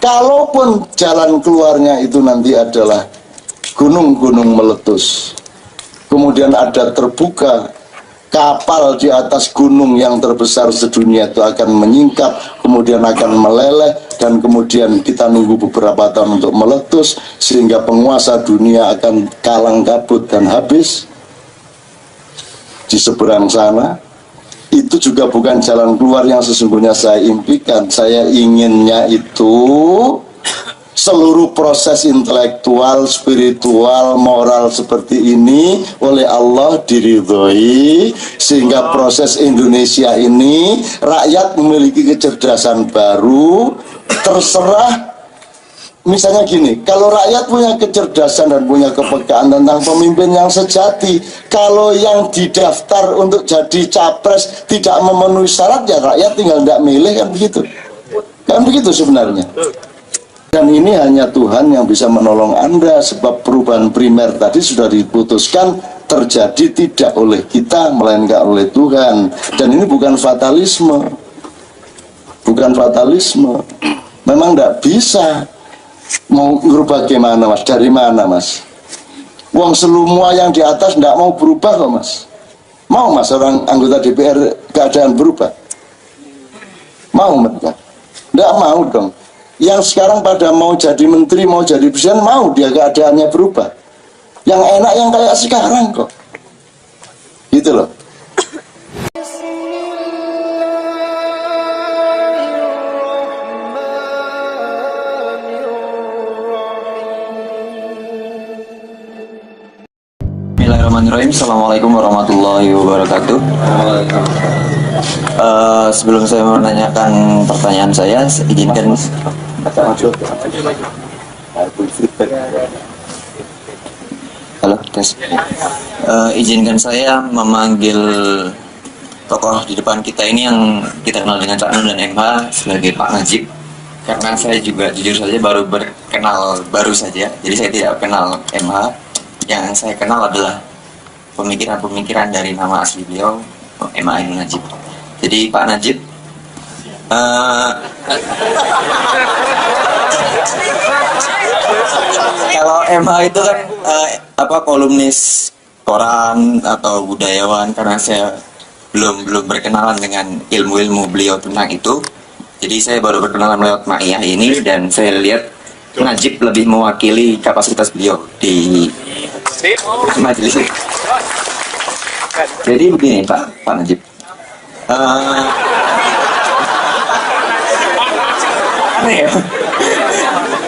Kalaupun jalan keluarnya itu nanti adalah gunung-gunung meletus, kemudian ada terbuka kapal di atas gunung yang terbesar sedunia itu akan menyingkap, kemudian akan meleleh, dan kemudian kita nunggu beberapa tahun untuk meletus, sehingga penguasa dunia akan kalang kabut dan habis di seberang sana. Itu juga bukan jalan keluar yang sesungguhnya saya impikan. Saya inginnya itu seluruh proses intelektual, spiritual, moral seperti ini oleh Allah diridhoi, sehingga proses Indonesia ini rakyat memiliki kecerdasan baru. Terserah, misalnya gini, kalau rakyat punya kecerdasan dan punya kepekaan tentang pemimpin yang sejati, kalau yang didaftar untuk jadi capres tidak memenuhi syarat, ya rakyat tinggal tidak milih, kan begitu. Kan begitu sebenarnya. Dan ini hanya Tuhan yang bisa menolong Anda, sebab perubahan primer tadi sudah diputuskan terjadi tidak oleh kita, melainkan oleh Tuhan. Dan ini bukan fatalisme. Bukan fatalisme. Memang tidak bisa. Mau berubah gimana, Mas? Dari mana, Mas? Uang semua yang di atas tidak mau berubah kok, Mas. Mau, Mas, orang anggota DPR keadaan berubah? Mau mereka? Tidak mau dong. Yang sekarang pada mau jadi menteri, mau jadi presiden, mau dia keadaannya berubah. Yang enak yang kayak sekarang kok. Gitu loh. Bismillahirrahmanirrahim. Assalamualaikum warahmatullahi wabarakatuh. Sebelum saya menanyakan pertanyaan saya, izinkan halo tes. Izinkan saya memanggil tokoh di depan kita ini yang kita kenal dengan Cak Nun dan MH sebagai Pak Najib, karena saya juga jujur saja baru berkenal baru saja, jadi saya tidak kenal MH. Yang saya kenal adalah pemikiran-pemikiran dari nama asli beliau, MH Ainun Najib. Jadi Pak Najib, kalau MH itu kan kolumnis koran atau budayawan, karena saya belum berkenalan dengan ilmu-ilmu beliau tentang itu. Jadi saya baru berkenalan lewat Ma'iyah ini, dan saya lihat Najib lebih mewakili kapasitas beliau di majelis ini. Jadi begini Pak Najib,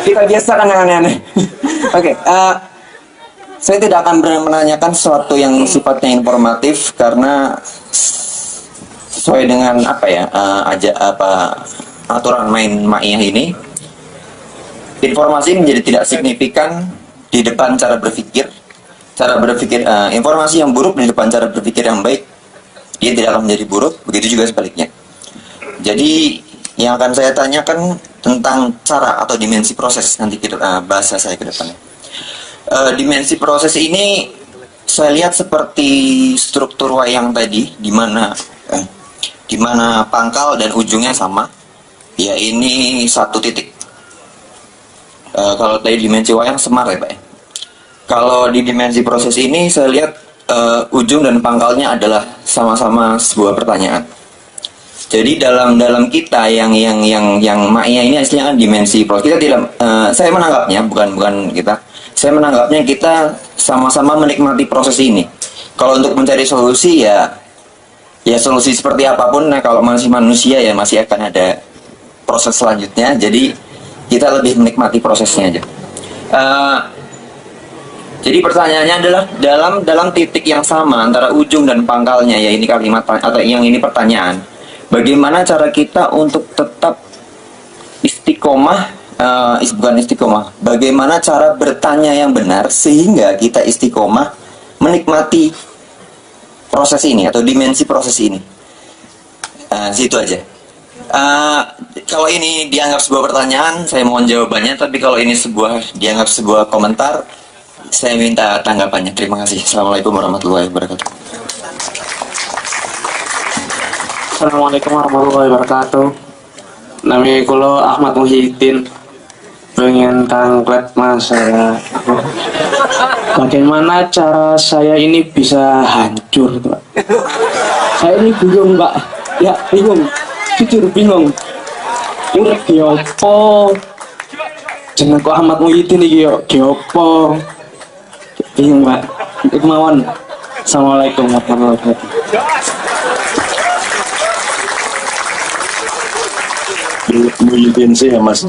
kita biasa kan yang aneh-aneh. Oke, saya tidak akan menanyakan sesuatu yang sifatnya informatif, karena sesuai dengan aturan main Ma'iyah ini, informasi menjadi tidak signifikan di depan cara berpikir. Informasi yang buruk di depan cara berpikir yang baik, dia tidak akan menjadi buruk. Begitu juga sebaliknya. Jadi yang akan saya tanyakan tentang cara atau dimensi proses, nanti kita bahasa saya ke depannya. Dimensi proses ini saya lihat seperti struktur wayang tadi, di mana pangkal dan ujungnya sama. Ya, ini satu titik. Kalau tadi dimensi wayang Semar ya Pak ya. Kalau di dimensi proses ini saya lihat ujung dan pangkalnya adalah sama-sama sebuah pertanyaan. Jadi dalam kita yang Ma'iyah ini aslinya kan dimensi proses. Kita tidak, saya menanggapnya bukan kita. Saya menanggapnya kita sama-sama menikmati proses ini. Kalau untuk mencari solusi ya solusi seperti apapun, nah kalau masih manusia ya masih akan ada proses selanjutnya. Jadi kita lebih menikmati prosesnya aja. Jadi pertanyaannya adalah dalam titik yang sama antara ujung dan pangkalnya, ya ini kalimat atau yang ini pertanyaan. Bagaimana cara kita untuk tetap istiqomah, bukan istiqomah. Bagaimana cara bertanya yang benar sehingga kita istiqomah menikmati proses ini atau dimensi proses ini. Situ aja. Kalau ini dianggap sebuah pertanyaan, saya mohon jawabannya. Tapi kalau ini dianggap sebuah komentar, saya minta tanggapannya. Terima kasih. Assalamualaikum warahmatullahi wabarakatuh. Assalamualaikum warahmatullahi wabarakatuh. Nami kulo Ahmad Muhyiddin. pengen tangklet mas saya. Bagaimana cara saya ini bisa hancur Pak? Saya ini bingung Pak. Ya bingung, jujur bingung. Ini giopo? Jeneng kok Ahmad Muhyiddin iki yo giopo? Bingung Pak. Iku mawon. Assalamualaikum warahmatullahi wabarakatuh. Muhyiddin sih ya mas.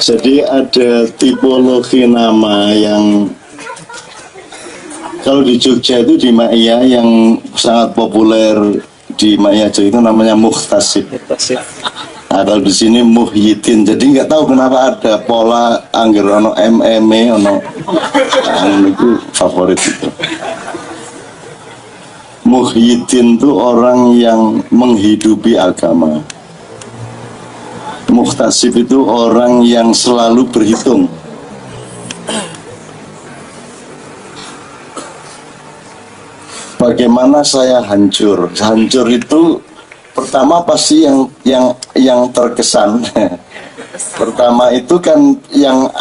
Jadi ada tipologi nama yang kalau di Jogja itu di Ma'iyah yang sangat populer di Ma'iyah itu namanya Muhtasib. Nah, kalau di sini Muhyiddin. Jadi nggak tahu kenapa ada pola angger ono MMA ono itu favorit itu. Muhyiddin itu orang yang menghidupi agama. Muhtasib itu orang yang selalu berhitung. Bagaimana saya hancur? Hancur itu pertama pasti yang terkesan. Pertama itu kan yang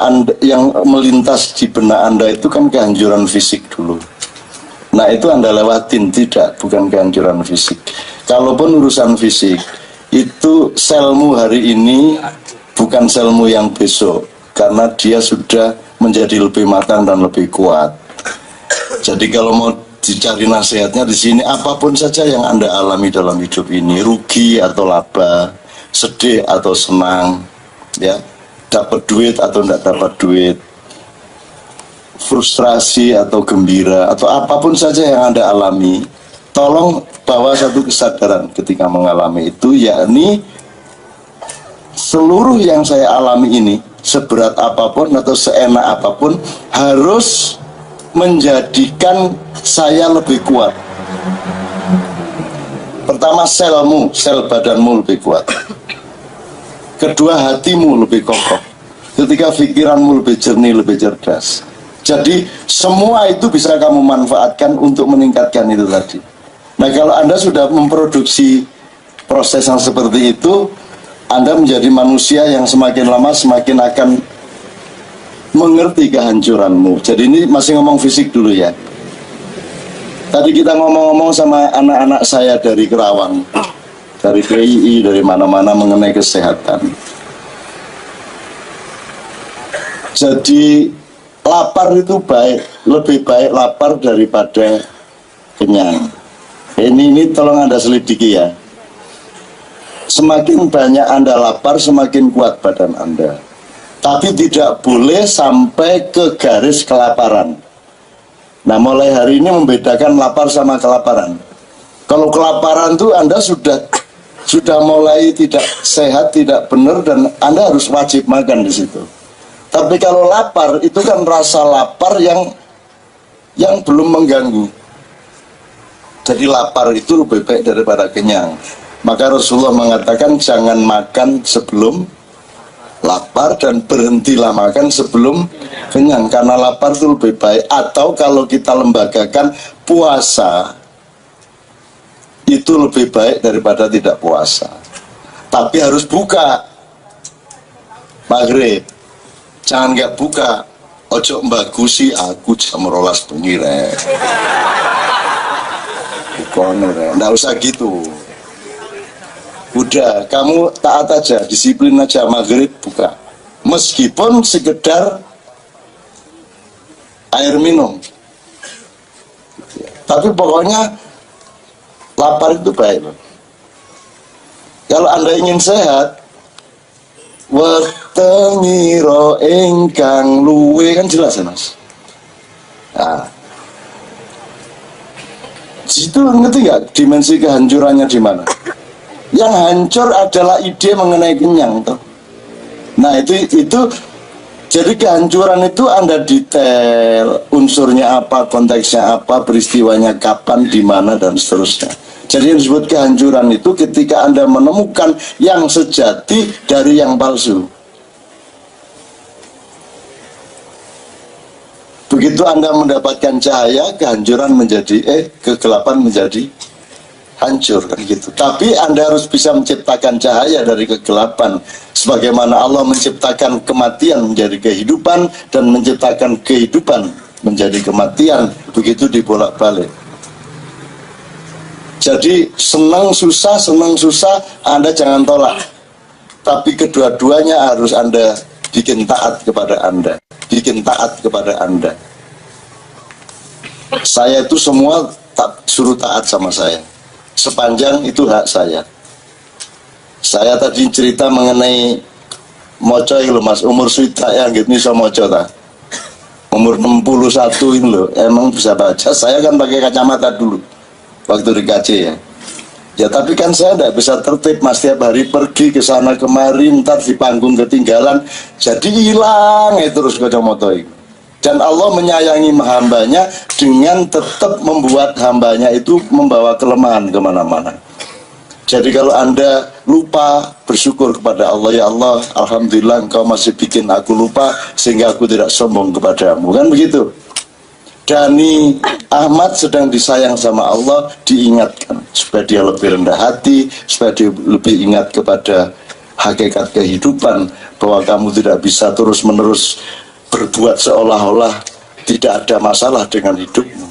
melintas di benak Anda itu kan kehancuran fisik dulu. Nah itu Anda lewatin, tidak, bukan kehancuran fisik. Kalaupun urusan fisik, itu selmu hari ini bukan selmu yang besok, karena dia sudah menjadi lebih matang dan lebih kuat. Jadi kalau mau dicari nasihatnya di sini, apapun saja yang Anda alami dalam hidup ini, rugi atau laba, sedih atau senang, ya, dapat duit atau tidak dapat duit, frustrasi atau gembira atau apapun saja yang Anda alami, tolong bawa satu kesadaran ketika mengalami itu, yakni seluruh yang saya alami ini, seberat apapun atau seenak apapun, harus menjadikan saya lebih kuat. Pertama, selmu, sel badanmu lebih kuat. Kedua, hatimu lebih kokoh. Ketiga, pikiranmu lebih jernih, lebih cerdas. Jadi semua itu bisa kamu manfaatkan untuk meningkatkan itu tadi. Nah kalau Anda sudah memproduksi proses yang seperti itu, Anda menjadi manusia yang semakin lama semakin akan mengerti kehancuranmu. Jadi ini masih ngomong fisik dulu ya. Tadi kita ngomong-ngomong sama anak-anak saya dari Kerawang, dari PII, dari mana-mana mengenai kesehatan. Jadi lapar itu baik, lebih baik lapar daripada kenyang. Ini tolong Anda selidiki ya. Semakin banyak Anda lapar, semakin kuat badan Anda. Tapi tidak boleh sampai ke garis kelaparan. Nah mulai hari ini membedakan lapar sama kelaparan. Kalau kelaparan itu Anda sudah mulai tidak sehat, tidak benar, dan Anda harus wajib makan di situ. Tapi kalau lapar itu kan rasa lapar yang belum mengganggu. Jadi lapar itu lebih baik daripada kenyang. Maka Rasulullah mengatakan jangan makan sebelum lapar dan berhentilah makan sebelum kenyang, karena lapar itu lebih baik. Atau kalau kita lembagakan puasa itu lebih baik daripada tidak puasa. Tapi harus buka maghrib. Jangan nggak buka. Ojo mbagusi aku jam 12 bengi rek. Nggak usah gitu. Udah, kamu taat aja, disiplin aja, maghrib buka. Meskipun sekedar air minum. Tapi pokoknya lapar itu baik. Kalau Anda ingin sehat, wetengiro ingkang luwe, kan jelas ya Mas. Nah, itu ngerti nggak dimensi kehancurannya di mana? Yang hancur adalah ide mengenai kenyang tuh. Nah itu jadi kehancuran itu Anda detail unsurnya apa, konteksnya apa, peristiwanya kapan, di mana, dan seterusnya. Jadi yang disebut kehancuran itu ketika Anda menemukan yang sejati dari yang palsu. Begitu Anda mendapatkan cahaya, kehancuran menjadi kegelapan menjadi hancur kan gitu. Tapi Anda harus bisa menciptakan cahaya dari kegelapan, sebagaimana Allah menciptakan kematian menjadi kehidupan dan menciptakan kehidupan menjadi kematian, begitu dibolak-balik. Jadi senang susah Anda jangan tolak, tapi kedua-duanya harus Anda bikin taat kepada Anda, bikin taat kepada Anda. Saya itu semua suruh taat sama saya, sepanjang itu hak saya. Saya tadi cerita mengenai moco itu mas, umur suita yang gitu nih sama moco ta. Umur 61 ini loh, emang bisa baca. Saya kan pakai kacamata dulu waktu di KC ya. Ya tapi kan saya tidak bisa tertib mas, tiap hari pergi ke sana kemari, ntar di panggung ketinggalan, jadi hilang terus kacamata itu. Dan Allah menyayangi hambanya dengan tetap membuat hambanya itu membawa kelemahan kemana-mana. Jadi kalau Anda lupa, bersyukur kepada Allah, ya Allah, alhamdulillah Engkau masih bikin aku lupa sehingga aku tidak sombong kepadamu, kan begitu. Dani Ahmad sedang disayang sama Allah, diingatkan supaya dia lebih rendah hati, supaya dia lebih ingat kepada hakikat kehidupan, bahwa kamu tidak bisa terus-menerus berbuat seolah-olah tidak ada masalah dengan hidupmu.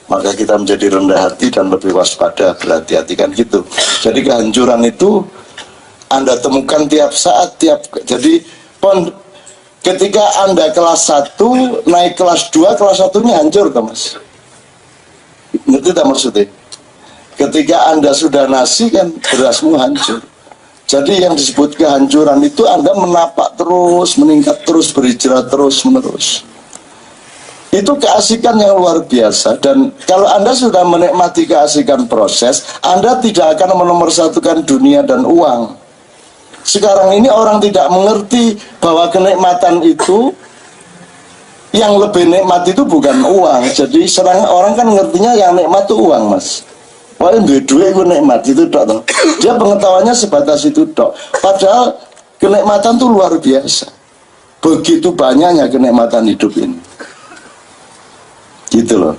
Maka kita menjadi rendah hati dan lebih waspada, berhati-hati kan gitu. Jadi kehancuran itu Anda temukan tiap saat, jadi ketika Anda kelas 1 naik kelas 2, kelas 1-nya hancur kan mas? Ngerti tak maksudnya? Ketika Anda sudah nasi kan berasmu hancur. Jadi yang disebut kehancuran itu Anda menapak terus, meningkat terus, berhijrah terus menerus. Itu keasikan yang luar biasa. Dan kalau Anda sudah menikmati keasikan proses, Anda tidak akan menomorsatukan dunia dan uang. Sekarang ini orang tidak mengerti bahwa kenikmatan itu, yang lebih nikmat itu bukan uang. Jadi serang orang kan ngertinya yang nikmat itu uang mas. Wah duit itu nikmat itu tok toh. Dia pengetahuannya sebatas itu tok. Padahal kenikmatan itu luar biasa. Begitu banyaknya kenikmatan hidup ini. Gitu loh.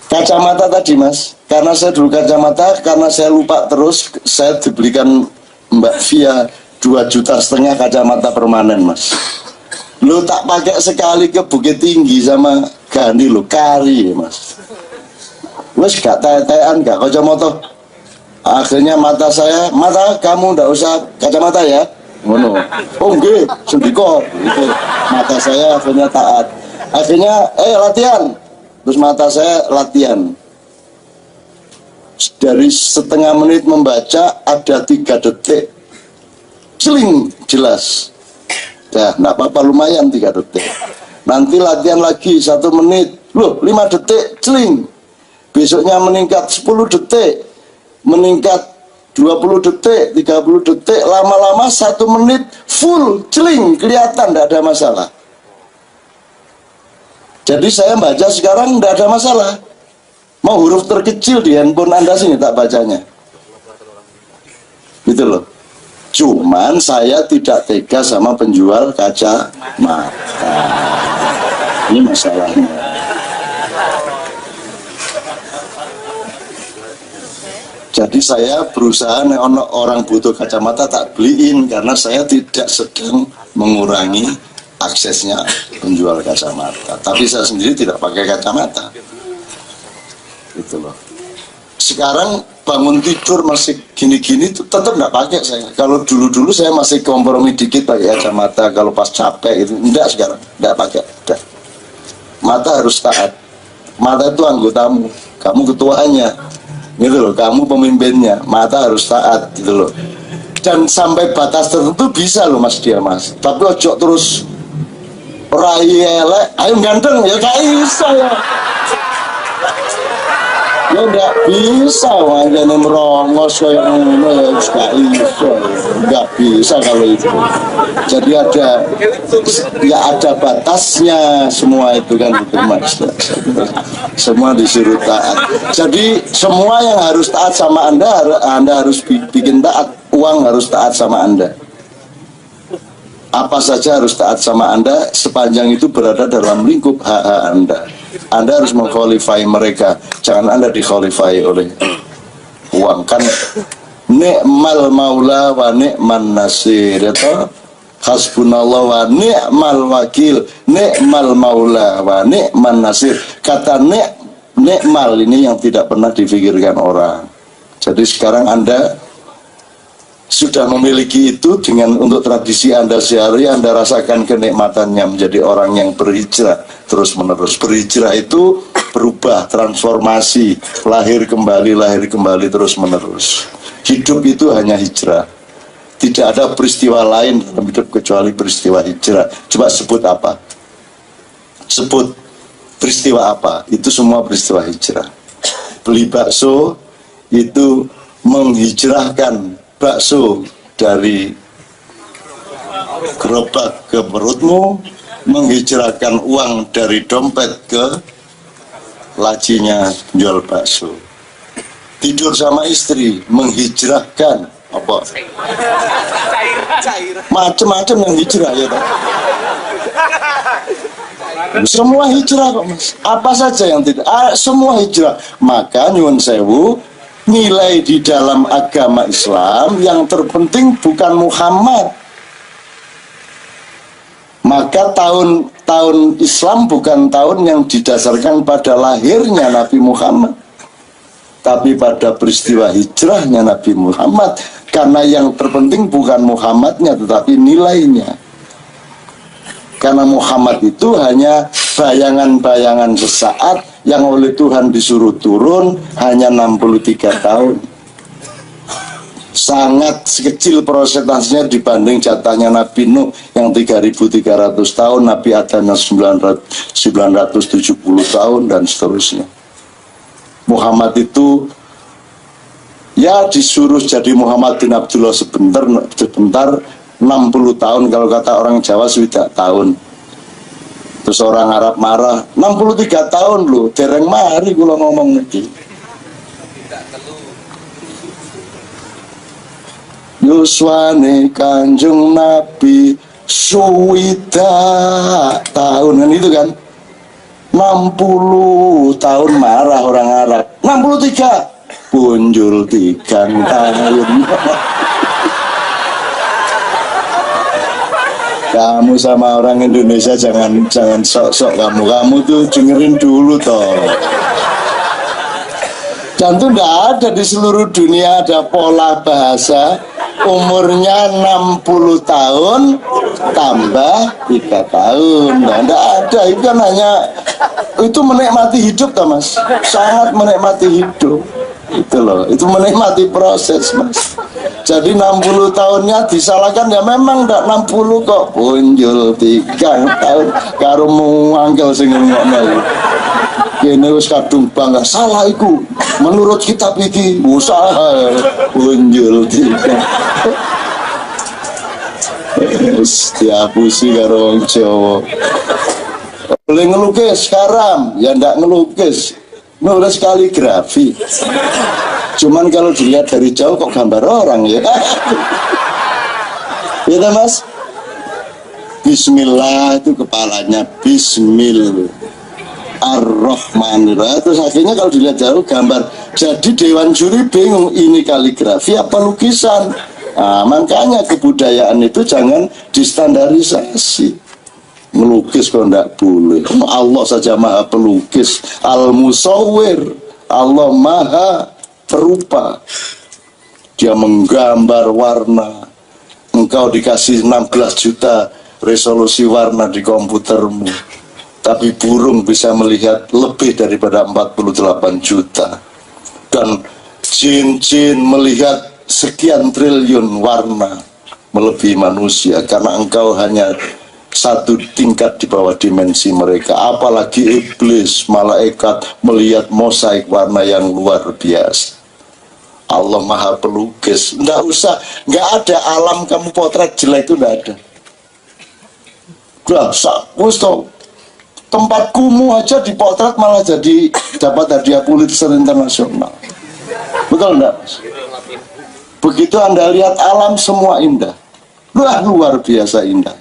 Kacamata tadi mas, karena saya dulu kacamata, karena saya lupa terus, saya dibelikan Mbak Via 2,5 juta kacamata permanen mas. Lo tak pakai sekali ke Bukit Tinggi sama Gandhi lo, kari mas. Wes gak taya-tayaan gak kacamata. Akhirnya mata saya, mata kamu ndak usah kacamata ya. Ngono. Oh nggih, sendiko. Itu mata saya akhirnya taat. Akhirnya latihan. Terus mata saya latihan. Dari setengah menit membaca ada 3 detik. Celing jelas. Ya, enggak apa-apa lumayan 3 detik. Nanti latihan lagi 1 menit. Loh, 5 detik celing. Besoknya meningkat 10 detik. Meningkat 20 detik, 30 detik, lama-lama 1 menit full celing, kelihatan tidak ada masalah. Jadi saya baca sekarang tidak ada masalah. Mau huruf terkecil di handphone Anda sini tak bacanya. Gitu loh. Cuman saya tidak tega sama penjual kacamata. Ini masalahnya. Jadi saya berusaha orang butuh kacamata tak beliin, karena saya tidak sedang mengurangi aksesnya penjual kacamata. Tapi saya sendiri tidak pakai kacamata. Gitu loh. Sekarang bangun tidur masih gini-gini tetap nggak pakai saya. Kalau dulu-dulu saya masih kompromi dikit pakai kacamata. Kalau pas capek itu enggak, sekarang enggak pakai. Enggak. Mata harus taat. Mata itu anggotamu, kamu ketuanya. Gitu loh, kamu pemimpinnya. Mata harus taat gitu loh. Dan sampai batas tertentu bisa loh mas dia mas. Tapi ojo terus rai elek, ayo ganteng ya gak bisa ya. Ya gak bisa wajahnya merongos kayak ngono ya gak bisa. Gak bisa kalau itu. Jadi ada batasnya semua itu kan gitu mas. Semua disuruh taat. Jadi semua yang harus taat sama Anda harus bikin taat. Uang harus taat sama Anda. Apa saja harus taat sama Anda sepanjang itu berada dalam lingkup hak Anda. Anda harus mengqualify mereka, jangan Anda diqualify oleh uang. Kan ni'mal maula wa ni'man nasir, ya toh? Hasbunallah wa ni'mal wakil, ni'mal maula wa ni'man nasir. Kata ni'mal ini yang tidak pernah difikirkan orang. Jadi sekarang Anda sudah memiliki itu, dengan untuk tradisi Anda sehari, Anda rasakan kenikmatannya menjadi orang yang berhijrah terus menerus. Berhijrah itu berubah, transformasi, lahir kembali terus menerus. Hidup itu hanya hijrah. Tidak ada peristiwa lain dalam hidup kecuali peristiwa hijrah. Coba sebut apa? Sebut peristiwa apa? Itu semua peristiwa hijrah. Beli bakso itu menghijrahkan bakso dari gerobak ke perutmu, menghijrahkan uang dari dompet ke lacinya jual bakso. Tidur sama istri menghijrahkan apa? Macam-macam yang hijrah ya Pak. Semua hijrah kok Mas. Apa saja yang tidak? Semua hijrah. Maka nyuwun sewu, nilai di dalam agama Islam yang terpenting bukan Muhammad. Maka tahun Islam bukan tahun yang didasarkan pada lahirnya Nabi Muhammad, tapi pada peristiwa hijrahnya Nabi Muhammad. Karena yang terpenting bukan Muhammadnya, tetapi nilainya. Karena Muhammad itu hanya bayangan-bayangan sesaat yang oleh Tuhan disuruh turun hanya 63 tahun. Sangat kecil prosentasenya dibanding jatahnya Nabi Nuh yang 3.300 tahun, Nabi Adam 970 tahun, dan seterusnya. Muhammad itu ya disuruh jadi Muhammad bin Abdullah sebentar 60 tahun, kalau kata orang Jawa sudah tahun. Terus orang Arab marah, 63 tahun loh, dereng mari kula ngomong iki. Yuswane Kanjeng Nabi suwida tahun, kan itu kan 60 tahun marah orang Arab. 63 punjul 3 tahun. Kamu sama orang Indonesia jangan sok-sok kamu tuh dengerin dulu toh. Dan itu tidak ada di seluruh dunia ada pola bahasa umurnya 60 tahun tambah 3 tahun. Nah, tidak ada, itu kan hanya itu menikmati hidup toh Mas, sangat menikmati hidup. Itu loh, itu menikmati proses Mas. Jadi 60 tahunnya disalahkan, ya memang tidak 60 kok, punjul 3 tahun karo muangkel sing ngomong. Kene wis kadung bangga, salah iku. Menurut kitab iki usaha punjul 3. Wis diapusi karo wong Jawa. Boleh ngelukis sekarang, ya ndak ngelukis. Nulis kaligrafi. Cuman kalau dilihat dari jauh kok gambar orang ya. Ya Mas. Bismillah itu kepalanya Bismillah Ar-Rahmanirrahim. Terus akhirnya kalau dilihat jauh gambar. Jadi dewan juri bingung, ini kaligrafi apa lukisan. Nah, makanya kebudayaan itu jangan distandarisasi. Melukis kok enggak boleh. Allah saja maha pelukis, Al-Musawwir. Allah maha perupa. Dia menggambar warna. Engkau dikasih 16 juta resolusi warna di komputermu, tapi burung bisa melihat lebih daripada 48 juta. Dan jin-jin melihat sekian triliun warna melebihi manusia, karena engkau hanya satu tingkat di bawah dimensi mereka. Apalagi iblis, malaikat melihat mosaik warna yang luar biasa. Allah maha pelukis. Nggak usah, nggak ada alam kamu potret jelek itu nggak ada. Udah, tempat kumuh aja dipotret malah jadi dapat hadiah Pulitzer internasional. Betul enggak? Begitu Anda lihat alam semua indah. Wah, luar biasa indah.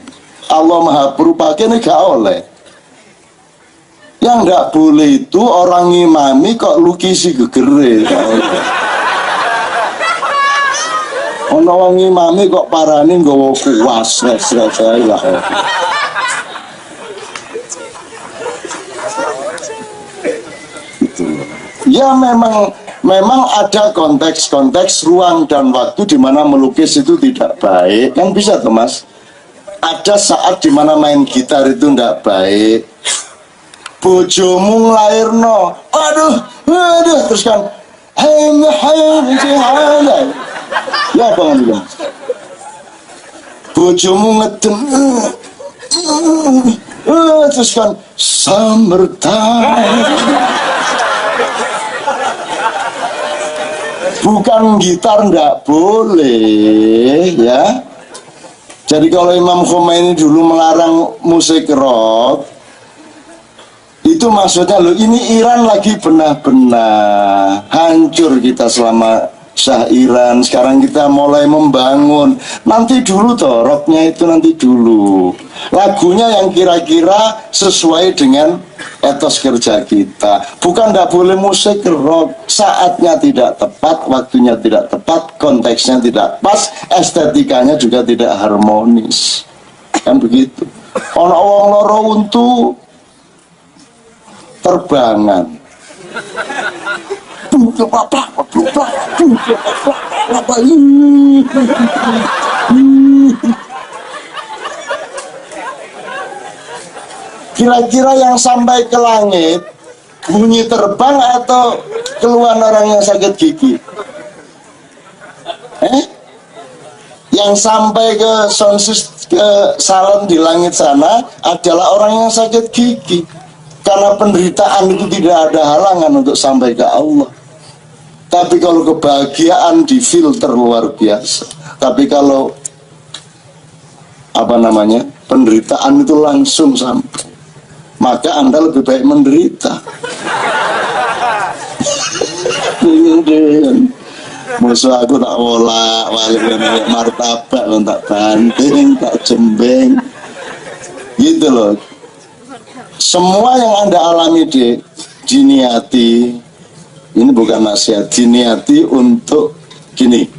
Allah maha perupa, kene gak oleh. Yang nggak boleh itu orang ngimami kok lukisi gegere. Ono wong ngimami kok parani nggawa kuas res-res lah. Ya memang ada konteks-konteks ruang dan waktu di mana melukis itu tidak baik. Kan bisa tuh Mas. Ada saat di mana main gitar itu tidak baik. Bojomu nglairno, aduh, terus kan, ya apa kan bilang? Bojomu ngeden, terus kan, summertime. Bukan gitar ndak boleh, ya. Jadi kalau Imam Khomeini dulu melarang musik rock, itu maksudnya loh, ini Iran lagi benar-benar hancur kita selama Shah Iran. Sekarang kita mulai membangun. Nanti dulu toh, rocknya itu nanti dulu. Lagunya yang kira-kira sesuai dengan etos kerja kita. Bukan tidak boleh musik rock, saatnya tidak tepat, waktunya tidak tepat, konteksnya tidak pas, estetikanya juga tidak harmonis. Kan begitu. Ono wong loro untu terbangan. Kira-kira yang sampai ke langit bunyi terbang atau keluhan orang yang sakit gigi? Yang sampai ke ke salon di langit sana adalah orang yang sakit gigi. Karena penderitaan itu tidak ada halangan untuk sampai ke Allah. Tapi kalau kebahagiaan difilter luar biasa. Tapi kalau penderitaan itu langsung sampai, maka Anda lebih baik menderita. Musuh aku tak wolak walik martabak, tak banting, tak jembeng, gitu loh. Semua yang Anda alami diniati, ini bukan nasihat, diniati untuk gini.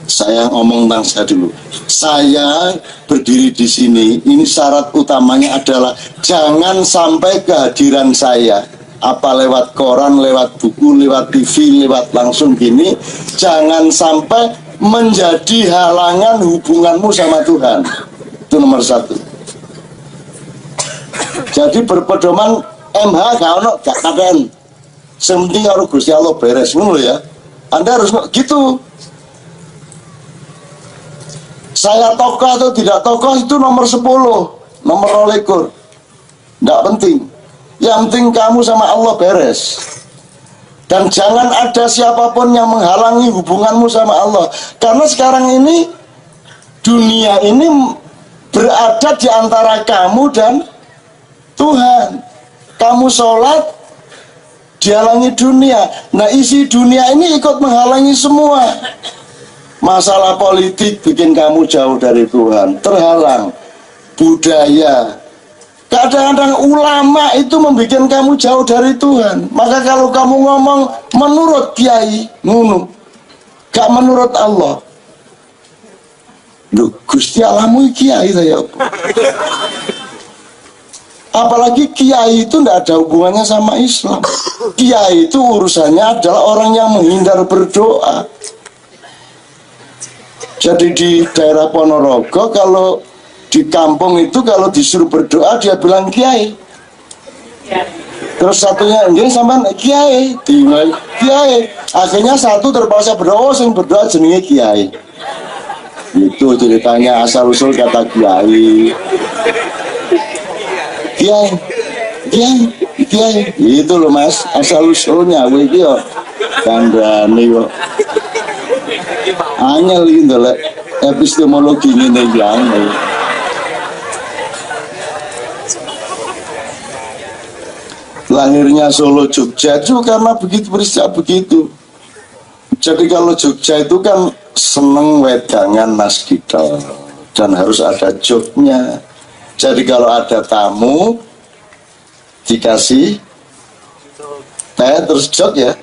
Saya ngomong tentang saya dulu. Saya berdiri di sini, ini syarat utamanya adalah jangan sampai kehadiran saya, apa lewat koran, lewat buku, lewat TV, lewat langsung gini, jangan sampai menjadi halangan hubunganmu sama Tuhan. Itu nomor satu. Jadi berpedoman MH gak KTN. Sementing harus Gusti Allah beres ngono ya. Anda harus gitu. Saya tokoh atau tidak tokoh itu nomor 10, nomor 12. Tidak penting. Yang penting kamu sama Allah beres. Dan jangan ada siapapun yang menghalangi hubunganmu sama Allah. Karena sekarang ini dunia ini berada di antara kamu dan Tuhan. Kamu sholat dihalangi dunia. Nah isi dunia ini ikut menghalangi semua. Masalah politik bikin kamu jauh dari Tuhan, terhalang. Budaya, kadang-kadang ulama itu membuat kamu jauh dari Tuhan. Maka kalau kamu ngomong menurut kiai ngunu, gak menurut Allah. Duh, Gusti Allahmu kiai saya. Apalagi kiai itu tidak ada hubungannya sama Islam. Kiai itu urusannya adalah orang yang menghindar berdoa. Jadi di daerah Ponorogo, kalau di kampung itu kalau disuruh berdoa dia bilang kiai. Terus satunya ini sama kiai, kiai. Akhirnya satu terpaksa berdoa, sing berdoa jenenge kiai. Itu ceritanya asal usul kata kiai. Kiai, itu loh Mas, asal usulnya, wiki yo, kandani yo, angel gitu lah, epistemologi ini yang, lahirnya Solo Jogja itu karena begitu peristiwa begitu. Jadi kalau Jogja itu kan seneng wedangan Mas Gito dan harus ada joknya. Jadi kalau ada tamu dikasih teh terus jok ya,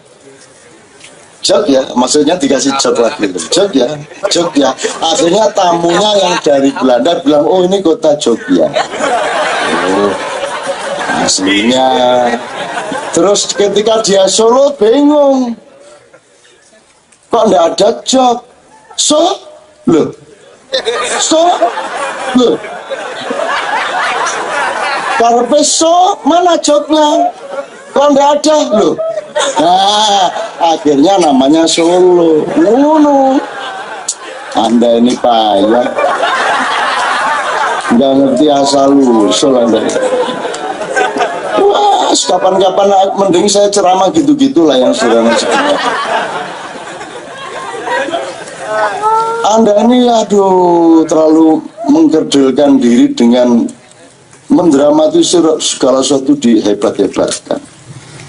maksudnya dikasih jok lagi, jok ya. Akhirnya tamunya yang dari Belanda bilang, oh ini kota Jogja. Oh, aslinya. Terus ketika dia Solo bingung, kok nggak ada jok? Loh, karpe mana joknya? Kok nggak ada loh? Nah, akhirnya namanya Solo. Anda ini payah, nggak ngerti asal usul Anda. Wah, kapan-kapan mending saya ceramah gitu-gitulah yang sederhana. Anda ini aduh terlalu mengkerdilkan diri dengan mendramatisir segala sesuatu dihebat-hebatkan.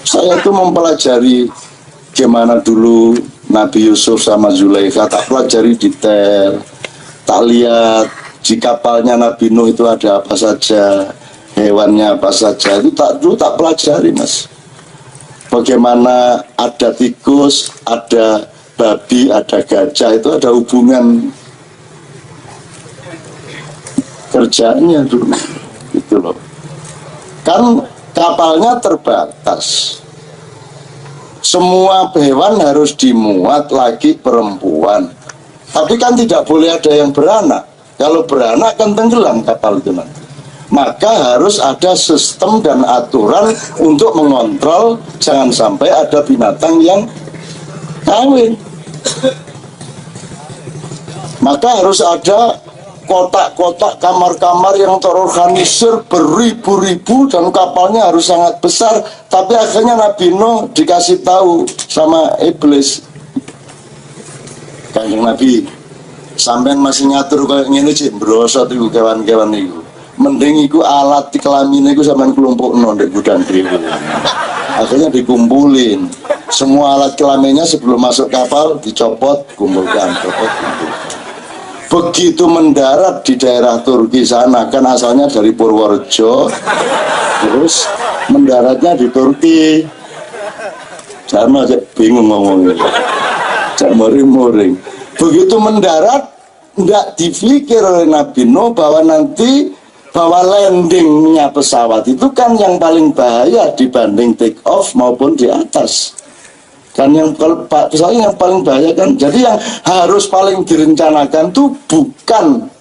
Saya itu mempelajari gimana dulu Nabi Yusuf sama Zulaikha, tak pelajari detail, tak lihat di kapalnya Nabi Nuh itu ada apa saja, hewannya apa saja, itu tak pelajari Mas. Bagaimana ada tikus, ada babi, ada gajah, itu ada hubungan kerjanya dulu, gitu loh. Kan kapalnya terbatas, semua hewan harus dimuat, lagi perempuan. Tapi kan tidak boleh ada yang beranak. Kalau beranak kan tenggelam kapal itu nanti. Maka harus ada sistem dan aturan untuk mengontrol jangan sampai ada binatang yang kawin. Maka harus ada kotak-kotak, kamar-kamar yang terorganisir beribu-ribu dan kapalnya harus sangat besar. Tapi akhirnya Nabi Nuh dikasih tahu sama iblis, Kanjeng Nabi, sampean masih ngatur kayak ngene sih, brosot iku kewan-kewan iku. Mending iku alat kelamin iku sampean kelompokno ndek gudang dewe. Akhirnya dikumpulin. Semua alat kelaminnya sebelum masuk kapal dicopot, kumpulkan, Begitu mendarat di daerah Turki sana, kan asalnya dari Purworejo, terus mendaratnya di Turki. Sama aja bingung ngomongnya, muring-muring. Begitu mendarat, nggak dipikir oleh Nabi Nuh bahwa nanti landingnya pesawat itu kan yang paling bahaya dibanding take off maupun di atas. Kan yang pesawat yang paling bahaya kan. Jadi yang harus paling direncanakan itu bukan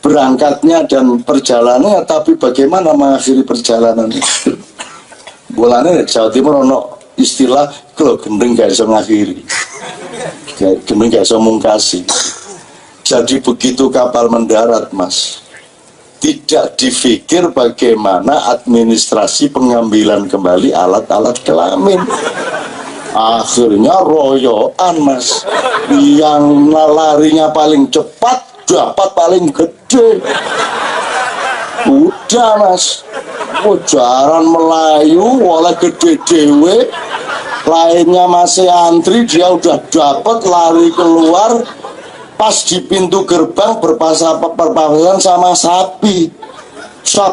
berangkatnya dan perjalanannya, tapi bagaimana mengakhiri perjalanan. Bolanya Jawa Timur ono istilah kalau gendeng gak bisa mengakhiri, gendeng gak bisa mungkasi. Jadi begitu kapal mendarat Mas, tidak dipikir bagaimana administrasi pengambilan kembali alat-alat kelamin. Akhirnya royoan Mas, yang larinya paling cepat dapat paling gede. Udah Mas, jaran Melayu oleh gede dewe, lainnya masih antri, dia udah dapat lari keluar. Pas di pintu gerbang berpapasan sama sapi.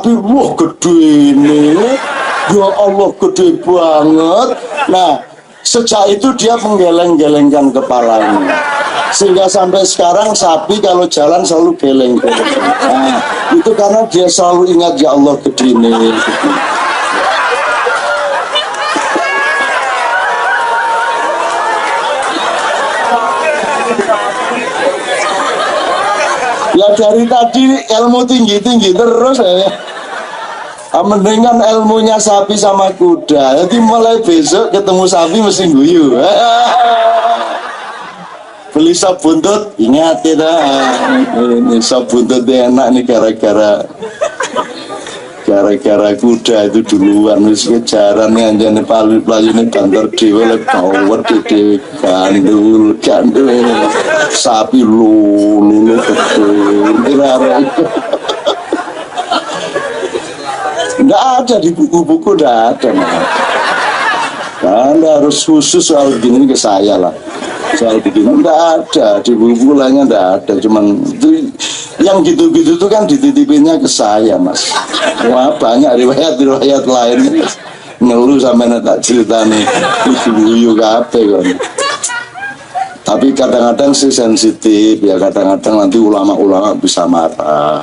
Wah gede ini, ya Allah gede banget. Nah sejak itu dia menggeleng-gelengkan kepalanya, sehingga sampai sekarang sapi kalau jalan selalu geleng-geleng. Nah itu karena dia selalu ingat ya Allah gede ini. Ya dari tadi ilmu tinggi-tinggi terus ya. Mendingan ilmunya sapi sama kuda. Jadi mulai besok ketemu sapi mesti guyu. Beli sop buntut, ingat ya. Ini sop buntut enak nih gara-gara kuda itu duluan wis kejaran nganjane palu-palune banter dhewe lek bawet dhewe gandul sapi lulu kira-kira nggak ada di buku-buku, nggak ada. Anda harus khusus soal begini ke saya lah, soal begini nggak ada di buku lainnya, nggak ada. Cuman itu Yang gitu-gitu tuh kan dititipinnya ke saya, Mas. Wah, banyak riwayat-riwayat lain ngeluh sampai tak ceritane guyu kabeh kon. Tapi kadang-kadang sih sensitif ya, kadang-kadang nanti ulama-ulama bisa marah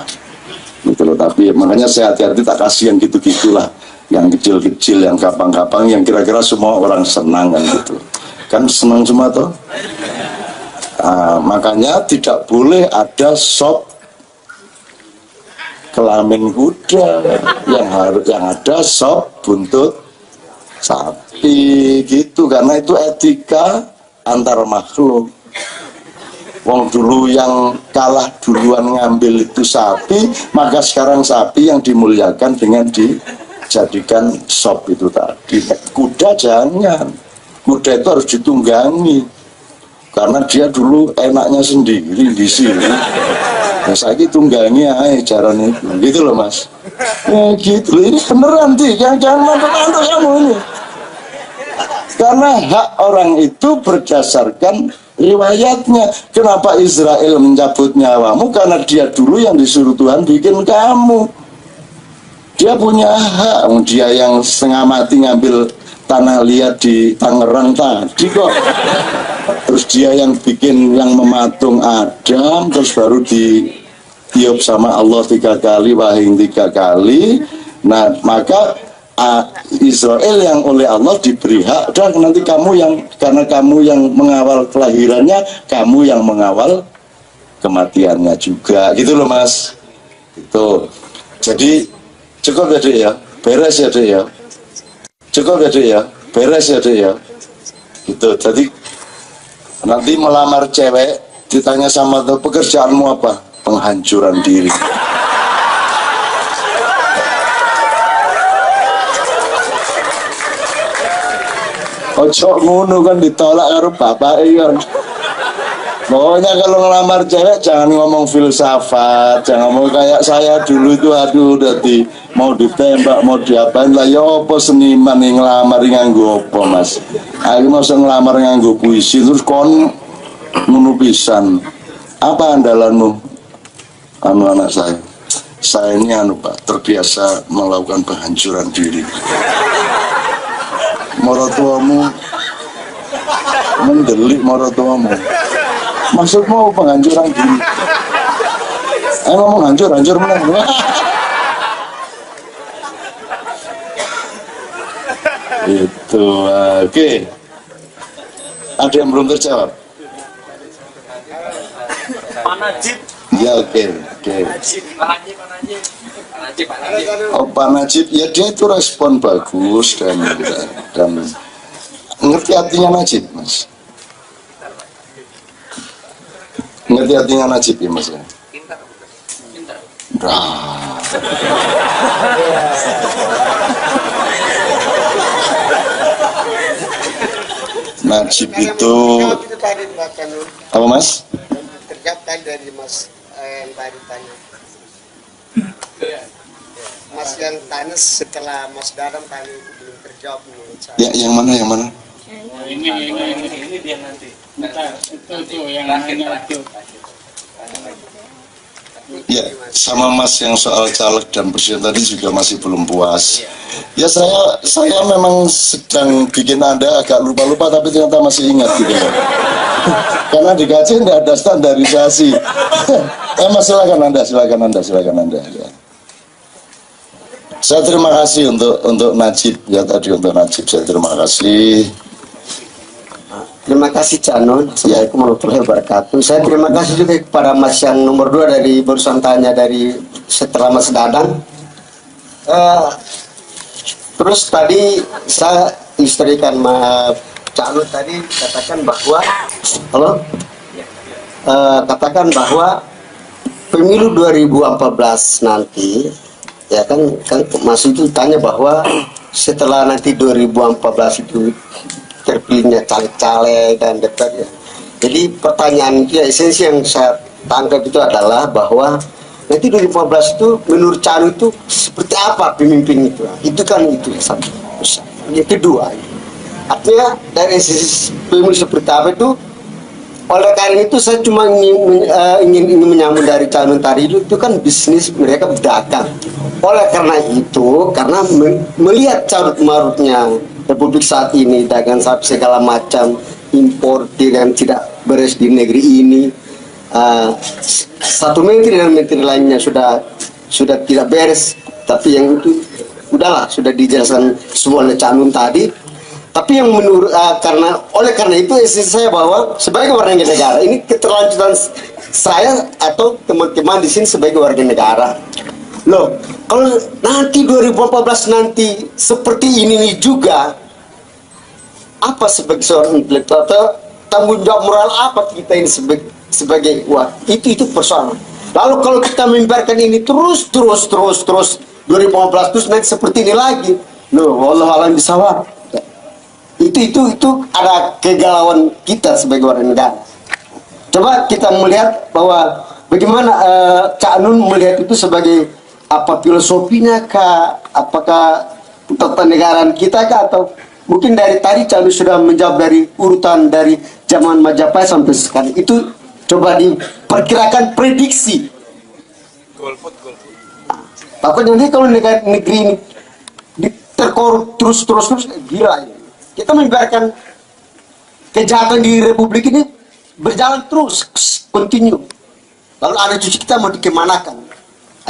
gitu loh. Tapi makanya saya hati-hati, tak kasih yang gitu-gitulah, yang kecil-kecil, yang gampang-gampang, yang kira-kira semua orang senang kan gitu. Kan senang semua tuh. Makanya tidak boleh ada sop kelamin kuda, yang ada sop buntut sapi gitu, karena itu etika antar makhluk. Wong dulu yang kalah duluan ngambil itu sapi, maka sekarang sapi yang dimuliakan dengan dijadikan sop itu tadi. Kuda jangan, kuda itu harus ditunggangi karena dia dulu enaknya sendiri di sini. Nah, saya tunggangi aja caranya itu, gitu loh Mas. Ya gitu, ini beneran sih, jangan mantuk-mantuk kamu ini. Karena hak orang itu berdasarkan riwayatnya. Kenapa Israel mencabut nyawamu? Karena dia dulu yang disuruh Tuhan bikin kamu. Dia punya hak. Dia yang setengah mati ngambil tanah liat di Tangerang tadi kok. Terus dia yang bikin, yang mematung Adam, terus baru ditiup sama Allah 3 kali, wahai 3 kali. Nah, maka Israel yang oleh Allah diberi hak, dan nanti kamu yang, karena kamu yang mengawal kelahirannya, kamu yang mengawal kematiannya juga, gitu loh Mas. Itu jadi cukup ya Dek ya, beres ya Dek ya, cukup ya Dek ya, beres ya Dek ya, gitu. Jadi nanti melamar cewek ditanya sama tuh, pekerjaanmu apa? Penghancuran diri. Ojo ngono kan, ditolak karo bapak kan. Pokoknya kalau ngelamar cewek jangan ngomong filsafat, jangan ngomong kayak saya dulu itu, aduh dadi mau ditembak, mau diapain lah, ya apa seniman yang ngelamar nganggo apa Mas. Aku masa ngelamar nganggo puisi terus kon ngono pisan. Apa andalanmu? Anu anak saya ini anu Pak, terbiasa melakukan penghancuran diri. Morotuamu mendelik, morotuamu maksudmu penghancuran diri? Ngomong hancur menang. Itu oke. Ada yang belum terjawab? Pak Najib. Ya oke. Oh Pak Najib, ya dia itu respon bagus dan ngerti artinya Najib Mas. Ngerti artinya Najib ya Mas ya. Nah. Najib itu apa Mas? Terjawab tadi dari Mas yang tadi tanya. Mas yang tanya setelah Mas Dadang tanya itu belum terjawab menurut saya. Ya, yang mana? Ini dia nanti. Itu yang nanya itu. Ya, sama Mas yang soal caleg dan presiden tadi juga masih belum puas. Ya saya memang sedang bikin Anda agak lupa-lupa, tapi ternyata masih ingat gitu ya. Karena di KC tidak ada standarisasi. Mas silakan Anda. Ya. Saya terima kasih untuk Najib ya, tadi untuk Najib saya terima kasih. Terima kasih Canon. Assalamualaikum warahmatullahi wabarakatuh. Saya terima kasih juga kepada Mas yang nomor 2 dari barusan tanya dari setelah Mas Dadang. Terus tadi saya istrikan Mas Canon tadi katakan bahwa katakan bahwa pemilu 2014 nanti ya kan Mas itu tanya bahwa setelah nanti 2014 itu terpilihnya caleg-caleg dan dekat ya. Jadi pertanyaan itu ya, esensi yang saya tangkap itu adalah bahwa nanti 2014 itu menurut Canu itu seperti apa pemimpin itu? Itu kan itu ya satu. Yang kedua, artinya dari esensi pemilu seperti apa itu oleh karena itu saya cuma ingin menyambung dari Cak Nun tadi, itu kan bisnis mereka berdagang. Oleh karena itu, karena melihat carut marutnya Republik saat ini, dagang sapi segala macam, impor yang tidak beres di negeri ini, satu menteri dan menteri lainnya sudah tidak beres, tapi yang itu udahlah, sudah dijelaskan semua oleh Cak Nun tadi. Tapi yang menurut oleh karena itu esensi saya bahwa sebagai warga negara ini keterlanjutan saya atau teman-teman di sini sebagai warga negara. Loh, kalau nanti 2014 nanti seperti ini nih juga, apa sebagai seorang intelektual atau tanggung jawab moral apa kita ini sebagai wah, itu persoalan. Lalu kalau kita membiarkan ini terus 2015 terus nanti seperti ini lagi, loh, wallahu a'lam bishawab. Itu ada kegalauan kita sebagai warga negara. Coba kita melihat bahwa bagaimana Cak Nun melihat itu sebagai apa filosofinya kah, apakah tata negaraan kita kah, atau mungkin dari tadi Cak Nun sudah menjawab dari urutan dari zaman Majapahit sampai sekarang. Itu coba diperkirakan prediksi. Takutnya nanti kalau negeri ini terkorup terus gila ya. Kita membiarkan kejahatan di Republik ini berjalan terus, continue. Lalu ada cucu kita mau dikemanakan?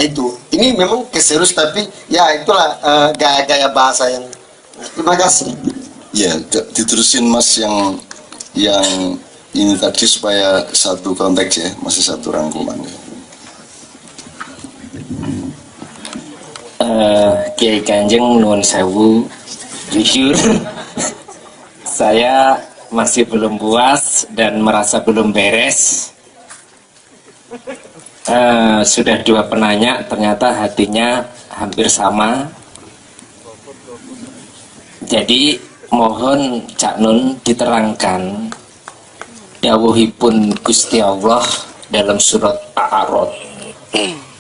Itu, ini memang keserius, tapi ya itulah gaya-gaya bahasa yang. Terima kasih. Ya, diterusin Mas yang ini tadi supaya satu konteks ya, masih satu rangkuman. Kiai Kanjeng nuwun sewu, jujur saya masih belum puas dan merasa belum beres. Sudah dua penanya, ternyata hatinya hampir sama. Jadi mohon Cak Nun diterangkan dawuhipun Gusti Allah dalam surat A'raf.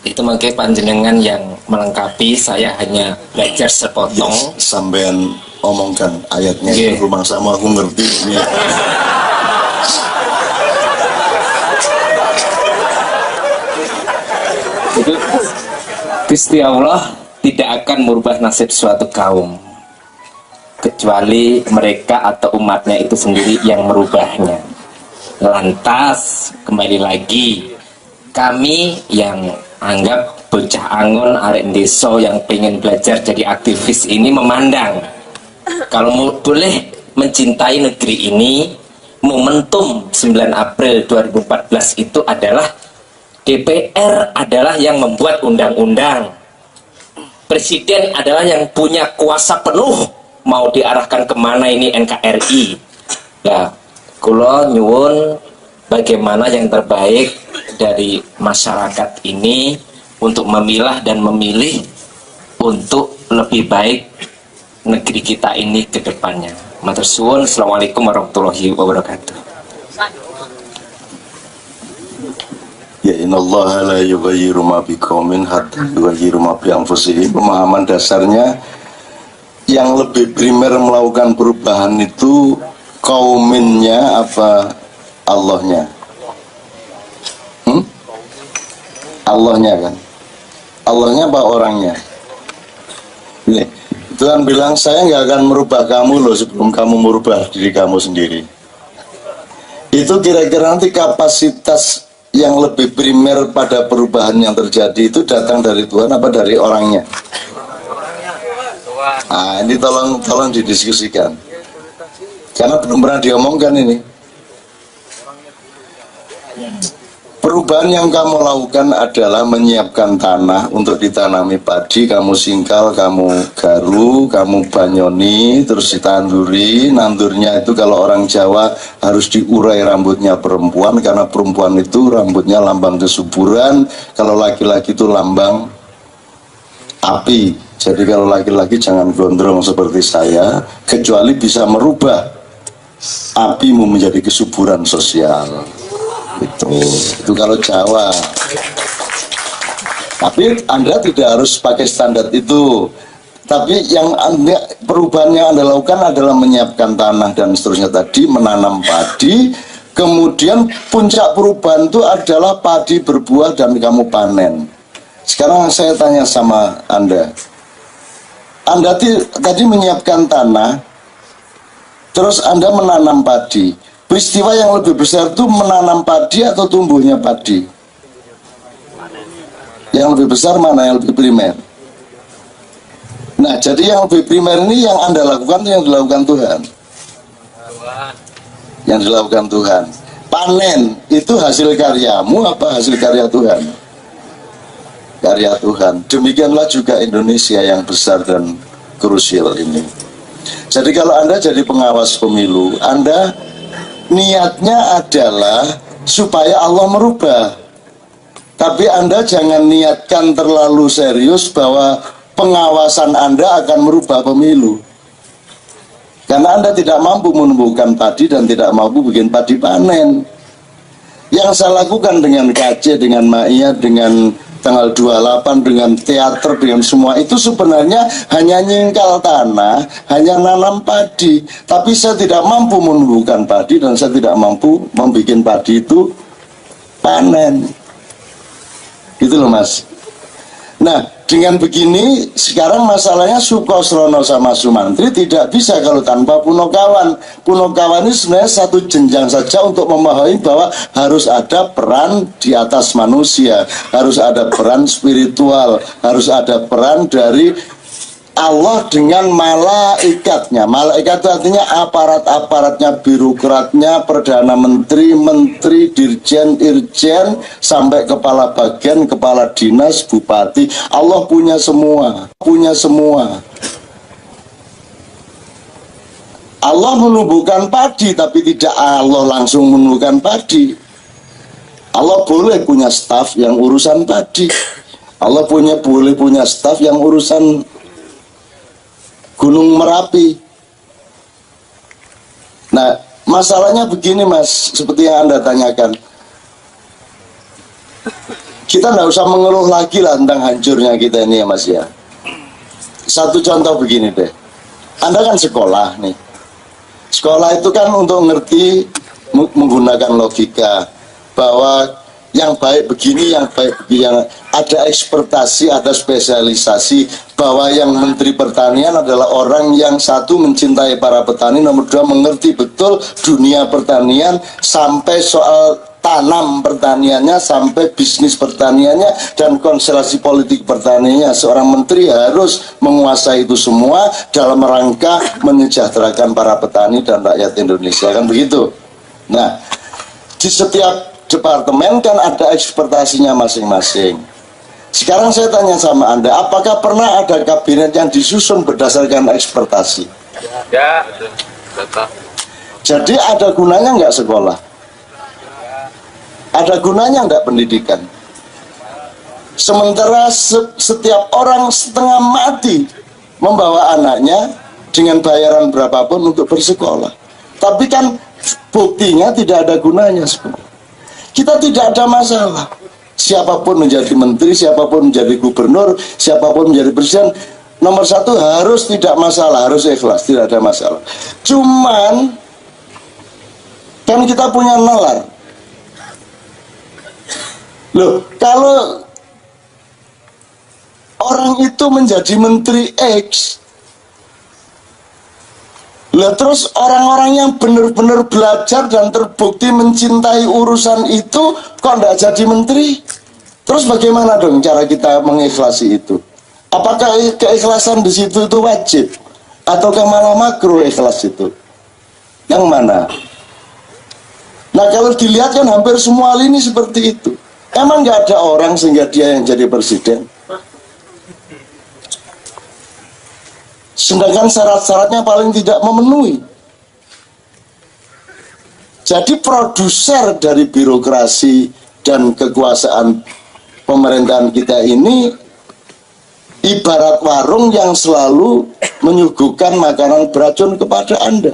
Itu makanya panjenengan yang melengkapi, saya hanya belajar sepotong. Sampean omongkan ayatnya Yeah. Rumah sama aku ngerti ini. Itu Gusti Allah tidak akan merubah nasib suatu kaum kecuali mereka atau umatnya itu sendiri yang merubahnya. Lantas kembali lagi, kami yang anggap bocah angon arek deso yang pengen belajar jadi aktivis ini memandang, kalau boleh mencintai negeri ini, momentum 9 April 2014 itu adalah DPR adalah yang membuat undang-undang, Presiden adalah yang punya kuasa penuh mau diarahkan kemana ini NKRI. Nah, kula nyuwun bagaimana yang terbaik dari masyarakat ini untuk memilah dan memilih untuk lebih baik negeri kita ini ke depannya. Matur suwun. Assalamualaikum warahmatullahi wabarakatuh. Ya innallaha la yughayyiru ma biqaumin hatta yughayyiru ma bi anfusihim. Pemahaman dasarnya yang lebih primer melakukan perubahan itu kauminnya apa Allahnya? Allahnya kan? Allahnya apa orangnya? Ini Tuhan bilang saya nggak akan merubah kamu loh sebelum kamu merubah diri kamu sendiri. Itu kira-kira nanti kapasitas yang lebih primer pada perubahan yang terjadi itu datang dari Tuhan apa dari orangnya? Nah, ini tolong didiskusikan. Karena belum pernah diomongkan ini. Perubahan yang kamu lakukan adalah menyiapkan tanah untuk ditanami padi, kamu singkal, kamu garu, kamu banyoni, terus ditanduri. Nandurnya itu kalau orang Jawa harus diurai rambutnya perempuan, karena perempuan itu rambutnya lambang kesuburan, kalau laki-laki itu lambang api. Jadi kalau laki-laki jangan gondrong seperti saya, kecuali bisa merubah apimu menjadi kesuburan sosial. Itu kalau Jawa. Tapi Anda tidak harus pakai standar itu. Tapi yang perubahan yang Anda lakukan adalah menyiapkan tanah dan seterusnya tadi, menanam padi, Kemudian puncak perubahan itu adalah padi berbuah dan kamu panen. Sekarang saya tanya sama Anda tadi menyiapkan tanah, terus Anda menanam padi. Peristiwa yang lebih besar itu menanam padi atau tumbuhnya padi? Yang lebih besar mana, yang lebih primer? Nah, jadi yang lebih primer ini yang Anda lakukan itu yang dilakukan Tuhan. Yang dilakukan Tuhan. Panen itu hasil karyamu apa hasil karya Tuhan? Karya Tuhan. Demikianlah juga Indonesia yang besar dan krusial ini. Jadi kalau Anda jadi pengawas pemilu, Anda niatnya adalah supaya Allah merubah. Tapi Anda jangan niatkan terlalu serius bahwa pengawasan Anda akan merubah pemilu. Karena Anda tidak mampu menumbuhkan padi dan tidak mampu bikin padi panen. Yang saya lakukan dengan KC, dengan Ma'iyah, dengan tanggal 28, dengan teater, dengan semua itu sebenarnya hanya nyingkal tanah, hanya nanam padi. Tapi saya tidak mampu menumbuhkan padi dan saya tidak mampu membuat padi itu panen. Gitu loh Mas. Nah, dengan begini sekarang masalahnya Sukosrono sama Sumantri tidak bisa kalau tanpa Punokawan. Punokawan ini sebenarnya satu jenjang saja untuk memahami bahwa harus ada peran di atas manusia, harus ada peran spiritual, harus ada peran dari Allah dengan malaikatnya. Malaikat itu artinya aparat-aparatnya, birokratnya, perdana menteri, menteri, dirjen, irjen, sampai kepala bagian, kepala dinas, bupati. Allah punya semua, punya semua. Allah menumbuhkan padi, tapi tidak Allah langsung menumbuhkan padi. Allah boleh punya staf yang urusan padi. Allah boleh punya staf yang urusan Gunung Merapi. Nah, masalahnya begini Mas, seperti yang Anda tanyakan. Kita tidak usah mengeluh lagi lah tentang hancurnya kita ini ya Mas ya. Satu contoh begini deh. Anda kan sekolah nih. Sekolah itu kan untuk ngerti, menggunakan logika bahwa yang baik begini, yang baik begini, yang ada ekspektasi, ada spesialisasi, bahwa yang Menteri Pertanian adalah orang yang satu mencintai para petani, nomor dua mengerti betul dunia pertanian sampai soal tanam pertaniannya, sampai bisnis pertaniannya dan konstelasi politik pertaniannya. Seorang menteri harus menguasai itu semua dalam rangka menyejahterakan para petani dan rakyat Indonesia, kan begitu. Nah, di setiap departemen kan ada ekspektasinya masing-masing. Sekarang saya tanya sama Anda, apakah pernah ada kabinet yang disusun berdasarkan ekspektasi? Ya. Jadi ada gunanya nggak sekolah? Ada gunanya nggak pendidikan? Sementara setiap orang setengah mati membawa anaknya dengan bayaran berapapun untuk bersekolah. Tapi kan buktinya tidak ada gunanya sebenarnya. Kita tidak ada masalah. Siapapun menjadi menteri, siapapun menjadi gubernur, siapapun menjadi presiden, nomor satu harus tidak masalah, harus ikhlas, tidak ada masalah. Cuman kan kita punya nalar. Loh, kalau orang itu menjadi menteri X, lah terus orang-orang yang benar-benar belajar dan terbukti mencintai urusan itu kok tidak jadi menteri? Terus bagaimana dong cara kita mengikhlasi itu? Apakah keikhlasan di situ itu wajib? Ataukah malah makruh ikhlas itu? Yang mana? Nah kalau dilihat kan hampir semua lini seperti itu. Emang nggak ada orang sehingga dia yang jadi presiden? Sedangkan syarat-syaratnya paling tidak memenuhi. Jadi produser dari birokrasi dan kekuasaan pemerintahan kita ini ibarat warung yang selalu menyuguhkan makanan beracun kepada Anda.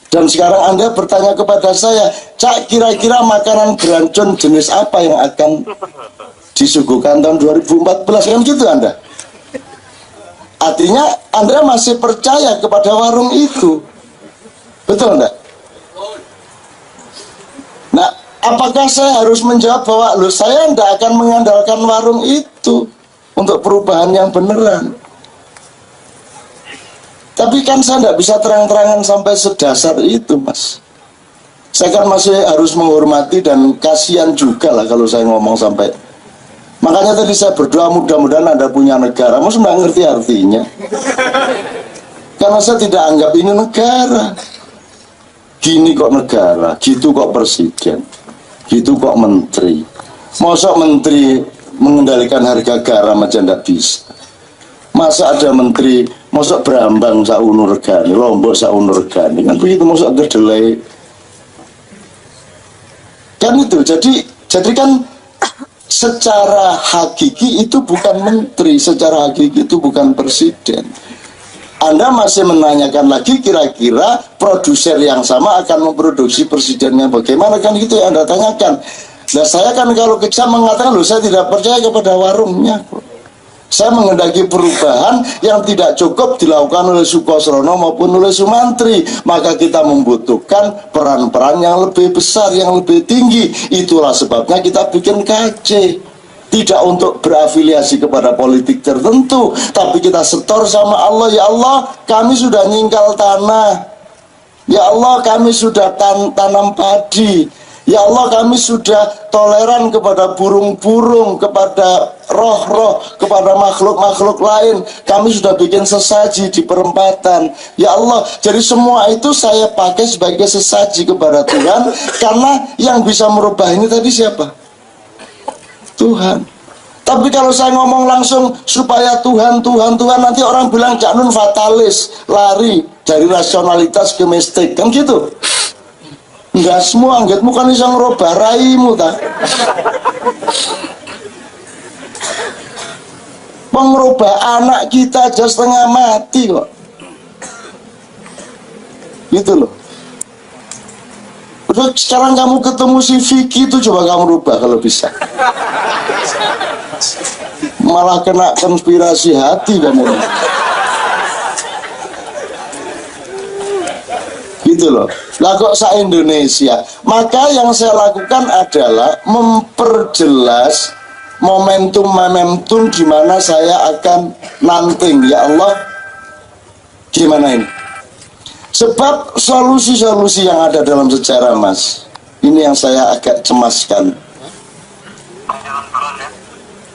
Dan sekarang Anda bertanya kepada saya, Cak, kira-kira makanan beracun jenis apa yang akan disuguhkan tahun 2014? Kan gitu Anda. Artinya Anda masih percaya kepada warung itu. Betul enggak? Apakah saya harus menjawab bahwa loh saya tidak akan mengandalkan warung itu untuk perubahan yang beneran? Tapi kan saya tidak bisa terang-terangan sampai sedasar itu, Mas. Saya kan masih harus menghormati dan kasihan juga lah kalau saya ngomong sampai. Makanya tadi saya berdoa mudah-mudahan Anda punya negara. Mas nggak ngerti artinya. Karena saya tidak anggap ini negara. Gini kok negara, gitu kok presiden, gitu kok menteri. Masa menteri mengendalikan harga garam aja nggak bisa. Masa ada menteri, masa Brambang sauno regani, Lombok sauno regani, kan begitu, masa kedelai. Kan itu, jadi kan secara hakiki itu bukan menteri, secara hakiki itu bukan presiden. Anda masih menanyakan lagi kira-kira produser yang sama akan memproduksi presidennya bagaimana, kan gitu yang Anda tanyakan. Nah saya kan kalau kita mengatakan loh saya tidak percaya kepada warungnya. Saya menghendaki perubahan yang tidak cukup dilakukan oleh Sukosrono maupun oleh Sumantri. Maka kita membutuhkan peran-peran yang lebih besar, yang lebih tinggi. Itulah sebabnya kita bikin KC. Tidak untuk berafiliasi kepada politik tertentu, tapi kita setor sama Allah. Ya Allah, kami sudah nyingkal tanah. Ya Allah, kami sudah tanam padi. Ya Allah, kami sudah toleran kepada burung-burung, kepada roh-roh, kepada makhluk-makhluk lain. Kami sudah bikin sesaji di perempatan. Ya Allah, jadi semua itu saya pakai sebagai sesaji kepada Tuhan. Karena yang bisa merubah ini tadi siapa? Tuhan. Tapi kalau saya ngomong langsung supaya Tuhan, nanti orang bilang Cak Nun fatalis, lari dari rasionalitas ke mistik, kan gitu. Enggak semua anggitmu kan bisa ngerubah raimu tak. Mengerubah anak kita aja setengah mati kok. Gitu loh. Udah sekarang kamu ketemu si Vicky itu coba kamu rubah kalau bisa. Malah kena konspirasi hati kamu. Gitu loh. Lah kok se-Indonesia. Maka yang saya lakukan adalah memperjelas momentum di mana saya akan nanting. Ya Allah, gimana ini? Sebab solusi-solusi yang ada dalam sejarah, Mas, ini yang saya agak cemaskan.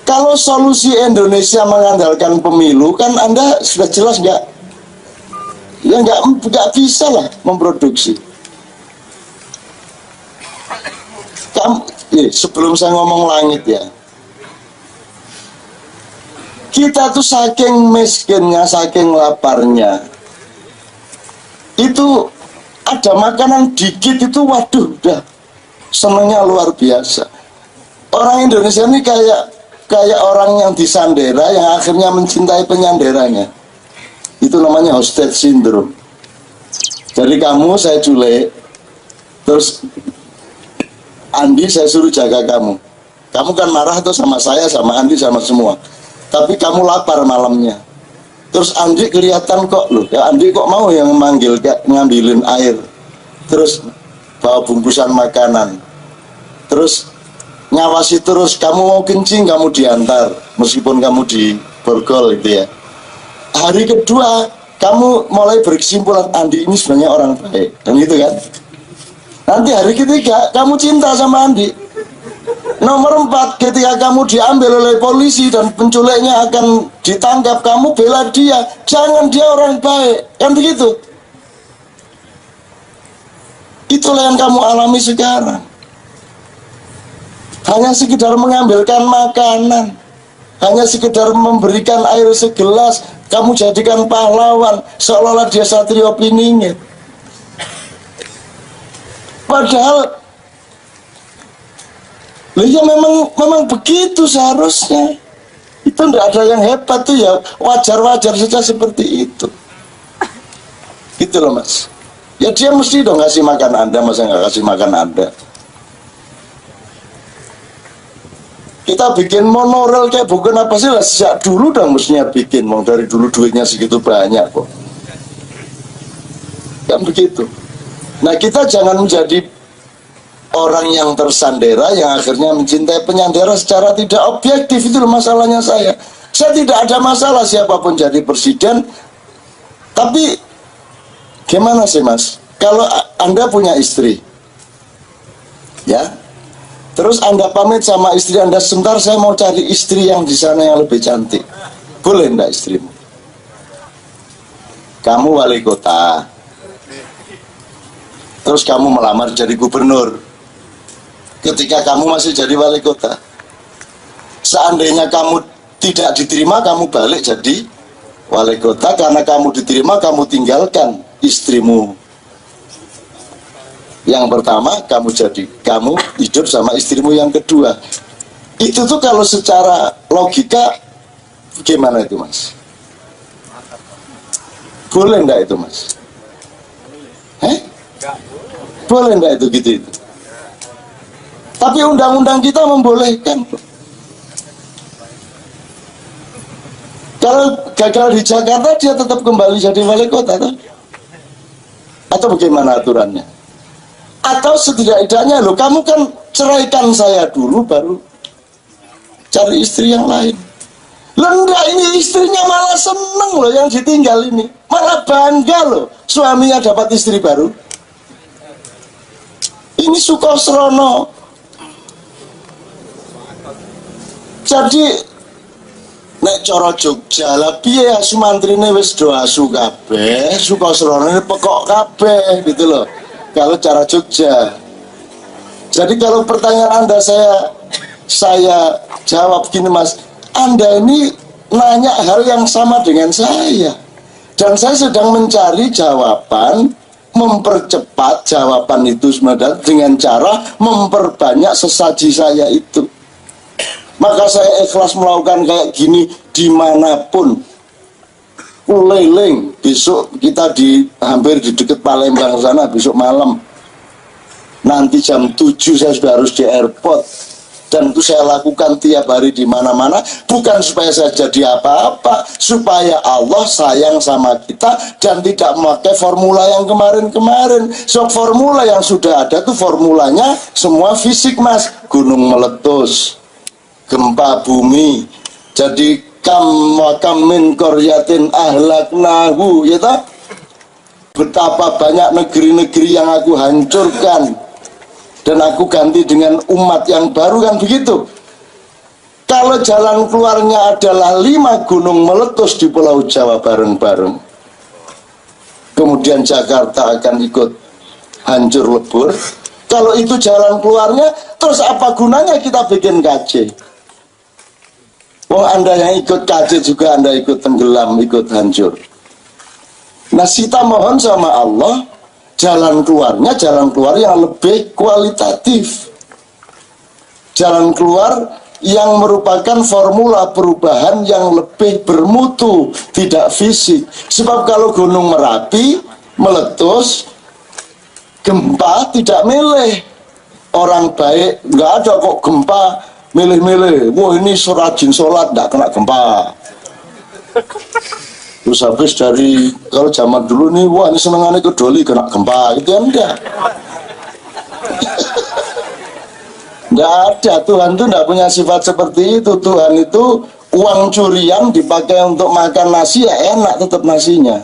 Kalau solusi Indonesia mengandalkan pemilu, kan Anda sudah jelas nggak? Ya nggak bisa lah memproduksi. Sebelum saya ngomong langit ya, kita tuh saking miskinnya, saking laparnya, itu ada makanan dikit itu waduh udah senengnya luar biasa. Orang Indonesia ini kayak orang yang disandera yang akhirnya mencintai penyanderanya. Itu namanya hostage syndrome. Jadi kamu saya culik, terus Andi saya suruh jaga kamu. Kamu kan marah tuh sama saya, sama Andi, sama semua. Tapi kamu lapar malamnya. Terus Andi kelihatan kok loh, ya Andi kok mau yang manggil ngambilin air. Terus bawa bungkusan makanan. Terus ngawasi terus, kamu mau kencing kamu diantar meskipun kamu di borgol itu ya. Hari kedua kamu mulai berkesimpulan Andi ini sebenarnya orang baik, dan gitu kan. Nanti hari ketiga kamu cinta sama Andi. Nomor 4, ketika kamu diambil oleh polisi dan penculiknya akan ditangkap, kamu bela dia, jangan dia orang baik, kan begitu. Itulah yang kamu alami sekarang. Hanya sekedar mengambilkan makanan, hanya sekedar memberikan air segelas, kamu jadikan pahlawan, seolah-olah dia satrio piningit. Padahal ya memang begitu seharusnya. Itu tidak ada yang hebat tuh ya, wajar-wajar saja seperti itu. Gitu loh Mas. Ya dia mesti dong ngasih makan Anda, masa nggak kasih makan Anda? Kita bikin monorail kayak bukan apa sih lah, sejak dulu dong mestinya bikin, mau dari dulu duitnya segitu banyak kok. Kan begitu. Nah kita jangan menjadi orang yang tersandera yang akhirnya mencintai penyandera secara tidak objektif. Itu masalahnya saya. Saya tidak ada masalah siapapun jadi presiden. Tapi gimana sih Mas, kalau Anda punya istri, ya, terus Anda pamit sama istri Anda, sebentar saya mau cari istri yang di sana yang lebih cantik, boleh enggak istrimu? Kamu wali kota, terus kamu melamar jadi gubernur. Ketika kamu masih jadi wali kota, seandainya kamu tidak diterima, kamu balik jadi wali kota. Karena kamu diterima, kamu tinggalkan istrimu yang pertama, kamu hidup sama istrimu yang kedua. Itu tuh kalau secara logika gimana itu Mas? Boleh enggak itu Mas? Boleh enggak itu gitu itu? Tapi undang-undang kita membolehkan. Kalau gagal di Jakarta, dia tetap kembali jadi wali kota tuh? Atau bagaimana aturannya? Atau setidaknya loh, kamu kan ceraikan saya dulu baru cari istri yang lain. Enggak, ini istrinya malah seneng loh yang ditinggal ini, malah bangga loh suaminya dapat istri baru. Ini Sukosrono. Jadi nek cara Jogja lah piye Sumantrine wis do asu kabeh, Sukosrono ini pekok kabeh gitu loh. Kalau cara Jogja. Jadi kalau pertanyaan Anda saya jawab gini Mas, Anda ini nanya hal yang sama dengan saya. Dan saya sedang mencari jawaban, mempercepat jawaban itu sebenarnya dengan cara memperbanyak sesaji saya itu. Maka saya ikhlas melakukan kayak gini dimanapun. Keliling, besok kita hampir di dekat Palembang sana, besok malam. Nanti jam 7 saya sudah harus di airport. Dan itu saya lakukan tiap hari di mana-mana, bukan supaya saya jadi apa-apa, supaya Allah sayang sama kita dan tidak memakai formula yang kemarin-kemarin. So formula yang sudah ada tuh formulanya semua fisik Mas, gunung meletus, gempa bumi. Jadi kam min qaryatin ahlaknahu, ya tak? Betapa banyak negeri-negeri yang aku hancurkan dan aku ganti dengan umat yang baru, kan begitu. Kalau jalan keluarnya adalah 5 gunung meletus di Pulau Jawa bareng-bareng, kemudian Jakarta akan ikut hancur lebur. Kalau itu jalan keluarnya, terus apa gunanya kita bikin KJ? Anda yang ikut KJ juga Anda ikut tenggelam, ikut hancur. Nah, kita mohon sama Allah jalan keluarnya, jalan keluar yang lebih kualitatif, jalan keluar yang merupakan formula perubahan yang lebih bermutu, tidak fisik. Sebab kalau gunung Merapi meletus, gempa tidak milih orang baik, nggak ada kok gempa milih-milih, wah ini rajin sholat nggak kena gempa. Terus habis dari, kalau zaman dulu nih, wah ini senengannya ke doli kena gempa, gitu ya enggak. Enggak ada, Tuhan itu enggak punya sifat seperti itu. Tuhan itu uang curian dipakai untuk makan nasi, ya enak tetap nasinya.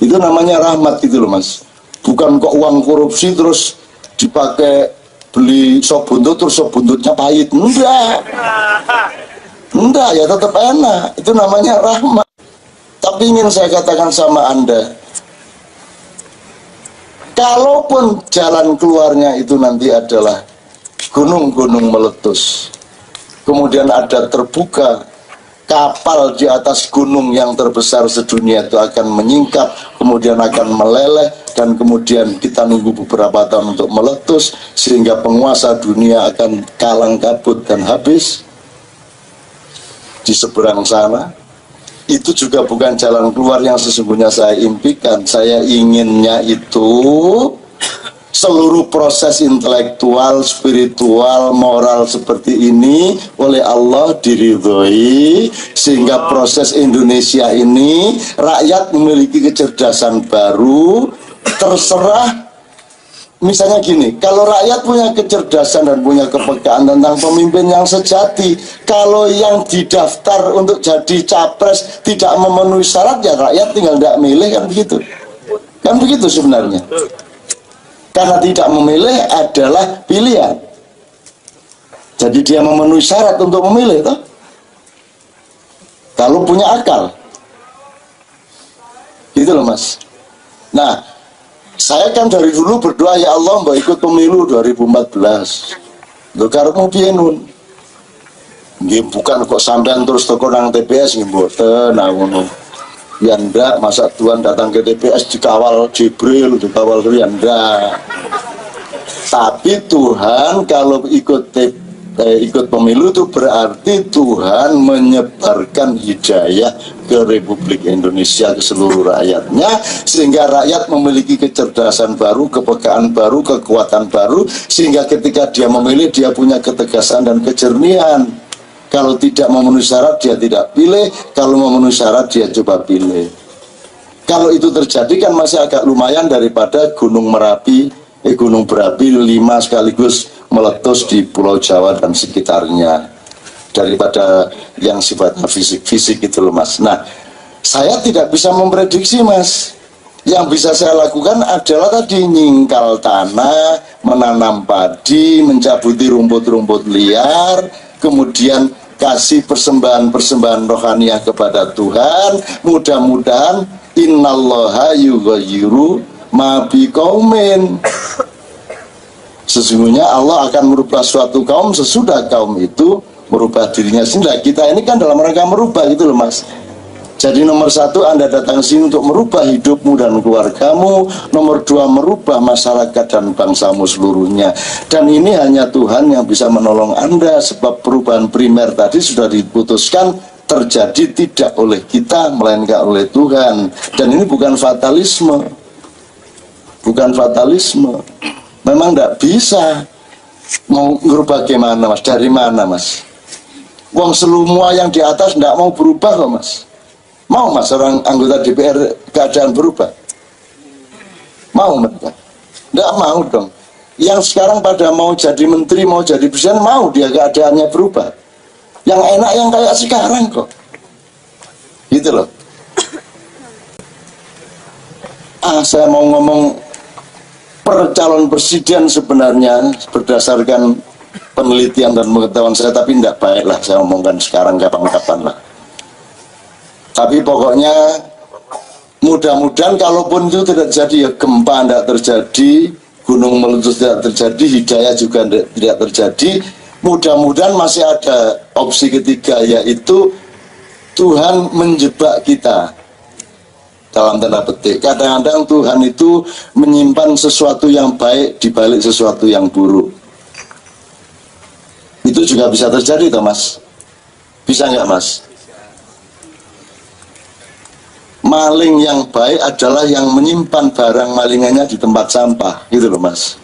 Itu namanya rahmat gitu loh Mas. Bukan kok uang korupsi terus dipakai beli sop buntut terus sop buntutnya pahit. Enggak, ya tetap enak. Itu namanya rahmat. Tapi ingin saya katakan sama Anda, kalaupun jalan keluarnya itu nanti adalah gunung-gunung meletus, kemudian ada terbuka kapal di atas gunung yang terbesar sedunia itu akan menyingkap, kemudian akan meleleh, dan kemudian kita nunggu beberapa tahun untuk meletus, sehingga penguasa dunia akan kalang kabut dan habis di seberang sana. Itu juga bukan jalan keluar yang sesungguhnya saya impikan. Saya inginnya itu seluruh proses intelektual, spiritual, moral seperti ini oleh Allah diridhoi, sehingga proses Indonesia ini rakyat memiliki kecerdasan baru, terserah misalnya gini, kalau rakyat punya kecerdasan dan punya kepekaan tentang pemimpin yang sejati, kalau yang didaftar untuk jadi capres tidak memenuhi syarat, ya rakyat tinggal tidak milih, kan begitu. Kan begitu sebenarnya. Karena tidak memilih adalah pilihan. Jadi dia memenuhi syarat untuk memilih, toh? Kalau punya akal. Gitu loh, Mas. Nah, saya kan dari dulu berdoa, ya Allah mbak ikut pemilu 2014. Lho karepmu piye nun? Nggih bukan kok sampean terus teko nang TPS nggih mboten ngono. Ya ndak, masa Tuhan datang ke TPS dikawal Jibril, dikawal ya ndak. Tapi Tuhan kalau ikut pemilu itu berarti Tuhan menyebarkan hidayah ke Republik Indonesia, ke seluruh rakyatnya, sehingga rakyat memiliki kecerdasan baru, kepekaan baru, kekuatan baru, sehingga ketika dia memilih dia punya ketegasan dan kejernihan. Kalau tidak memenuhi syarat dia tidak pilih, kalau memenuhi syarat dia coba pilih. Kalau itu terjadi kan masih agak lumayan daripada Gunung Berapi 5 sekaligus meletus di Pulau Jawa dan sekitarnya, daripada yang sifatnya fisik-fisik itu loh, Mas. Nah, saya tidak bisa memprediksi, Mas. Yang bisa saya lakukan adalah tadi nyingkal tanah, menanam padi, mencabuti rumput-rumput liar, kemudian kasih persembahan-persembahan rohaniah kepada Tuhan. Mudah-mudahan innallaha yughayyiru ma biqaumin. Sesungguhnya Allah akan merubah suatu kaum sesudah kaum itu merubah dirinya sendiri. Kita ini kan dalam rangka merubah gitu loh, Mas. Jadi nomor 1 Anda datang sini untuk merubah hidupmu dan keluargamu. Nomor 2 merubah masyarakat dan bangsamu seluruhnya. Dan ini hanya Tuhan yang bisa menolong Anda, sebab perubahan primer tadi sudah diputuskan terjadi tidak oleh kita melainkan oleh Tuhan. Dan ini bukan fatalisme. Bukan fatalisme. Memang tidak bisa. Mau merubah gimana, Mas? Dari mana, Mas? Wong semua yang di atas tidak mau berubah kok, Mas. Mau, Mas, orang anggota DPR keadaan berubah? Mau mereka? Tidak mau dong. Yang sekarang pada mau jadi menteri, mau jadi presiden, mau dia keadaannya berubah. Yang enak yang kayak sekarang kok. Gitu loh. Saya mau ngomong per calon presiden sebenarnya berdasarkan penelitian dan pengetahuan saya, tapi tidak baiklah saya omongkan sekarang, kapan-kapan lah. Tapi pokoknya mudah-mudahan kalaupun itu tidak terjadi, ya gempa tidak terjadi, gunung meletus tidak terjadi, hidayah juga tidak terjadi. Mudah-mudahan masih ada opsi ketiga, yaitu Tuhan menjebak kita. Dalam tanda petik, kadang-kadang Tuhan itu menyimpan sesuatu yang baik di balik sesuatu yang buruk. Itu juga bisa terjadi toh, Mas? Bisa nggak, Mas? Maling yang baik adalah yang menyimpan barang malingannya di tempat sampah, gitu loh, Mas.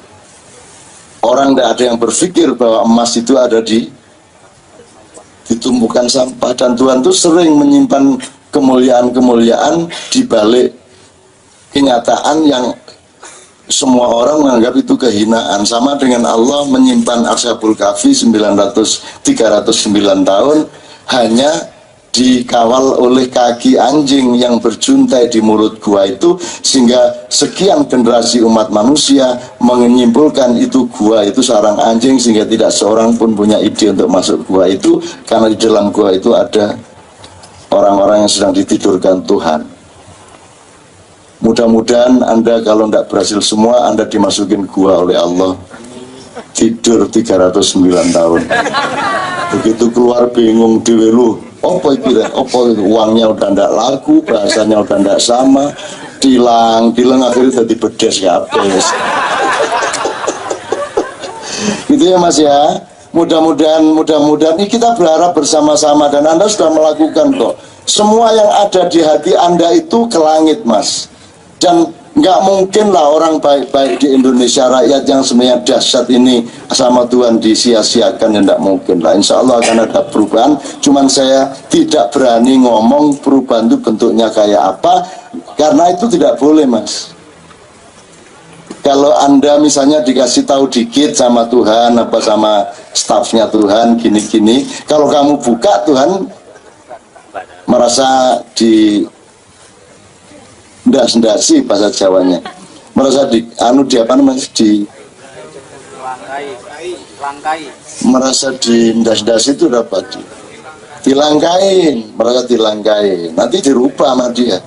Orang tidak ada yang berpikir bahwa emas itu ada di tumpukan sampah, dan Tuhan tuh sering menyimpan kemuliaan-kemuliaan di balik kenyataan yang semua orang menganggap itu kehinaan. Sama dengan Allah menyimpan Ashabul Kahfi 309 tahun hanya dikawal oleh kaki anjing yang berjuntai di mulut gua itu, sehingga sekian generasi umat manusia menyimpulkan itu gua itu sarang anjing, sehingga tidak seorang pun punya ide untuk masuk gua itu, karena di dalam gua itu ada orang-orang yang sedang ditidurkan Tuhan. Mudah-mudahan Anda kalau tidak berhasil semua, Anda dimasukin gua oleh Allah, tidur 309 tahun. Begitu keluar bingung dewe lu, apa itu, uangnya udah tidak laku, bahasanya udah tidak sama, tilang akhirnya jadi bedes kabeh. Gitu ya, Mas ya. Mudah-mudahan ini kita berharap bersama-sama, dan Anda sudah melakukan kok. Semua yang ada di hati Anda itu ke langit, Mas. Dan nggak mungkin lah orang baik-baik di Indonesia, rakyat yang sebenarnya dahsyat ini sama Tuhan disia-siakan, ya nggak mungkin lah. Insya Allah akan ada perubahan. Cuman saya tidak berani ngomong perubahan itu bentuknya kayak apa, karena itu tidak boleh, Mas. Kalau Anda misalnya dikasih tahu dikit sama Tuhan, apa sama stafnya Tuhan, gini-gini, kalau kamu buka, Tuhan merasa di ndas-ndasi bahasa Jawanya, merasa di apa namanya, merasa di ndas-ndasi itu dapat dilangkain, merasa dilangkain, nanti dirubah sama dia.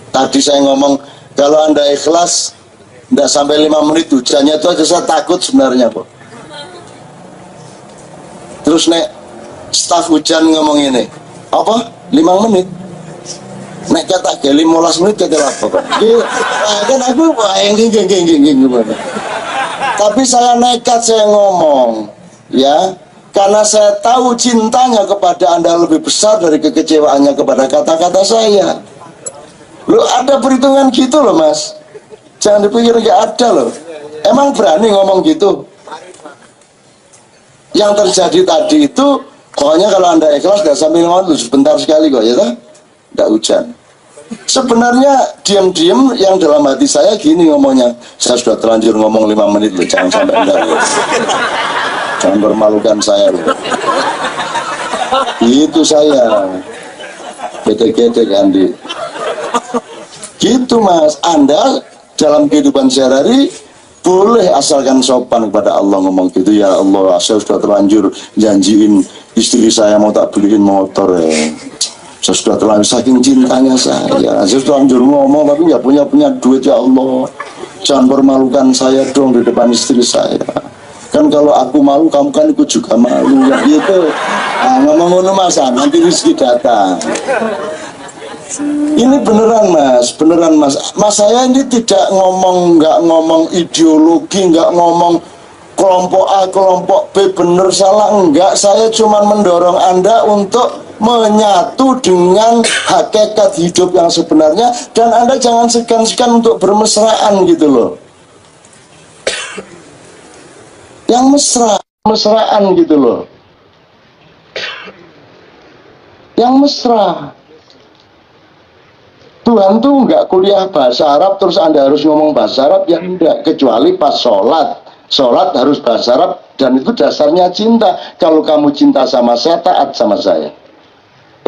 Tadi saya ngomong kalau Anda ikhlas tidak sampai 5 menit hujannya itu aja saya takut sebenarnya kok. Terus nek staf hujan ngomong ini apa 5 menit nek kata 15 menit kata apa kok kan aku gimana. Tapi saya nekat, saya ngomong ya, karena saya tahu cintanya kepada Anda lebih besar dari kekecewaannya kepada kata-kata saya. Loh, ada perhitungan gitu loh Mas, jangan dipikir nggak ada loh. Emang berani ngomong gitu? Yang terjadi tadi itu pokoknya kalau Anda ikhlas gak sampai ngomong sebentar sekali kok ya tak? Nggak hujan. Sebenarnya diam-diam yang dalam hati saya gini ngomongnya, saya sudah terlanjur ngomong 5 menit loh, jangan sampai Anda loh. Jangan permalukan saya loh. Itu saya gede-gede Andi. Gitu Mas, Anda dalam kehidupan sehari-hari boleh asalkan sopan kepada Allah, ngomong gitu, ya Allah saya sudah terlanjur janjiin istri saya mau tak beliin motor ya. Saya sudah terlanjur saking cintanya saya sudah terlanjur ngomong tapi nggak punya duit, ya Allah jangan permalukan saya dong di depan istri saya. Kan kalau aku malu kamu kan ikut juga malu ya gitu. Nah, ngomong-ngomong Mas, nanti rezeki datang. Ini beneran Mas, beneran Mas. Mas saya ini tidak ngomong, nggak ngomong ideologi, nggak ngomong kelompok A, kelompok B, bener salah, enggak. Saya cuma mendorong Anda untuk menyatu dengan hakikat hidup yang sebenarnya, dan Anda jangan segan-segan untuk bermesraan gitu loh. Yang mesraan gitu loh. Yang mesra. Tuhan tuh nggak kuliah bahasa Arab terus Anda harus ngomong bahasa Arab, ya enggak, kecuali pas sholat harus bahasa Arab, dan itu dasarnya cinta. Kalau kamu cinta sama saya, taat sama saya.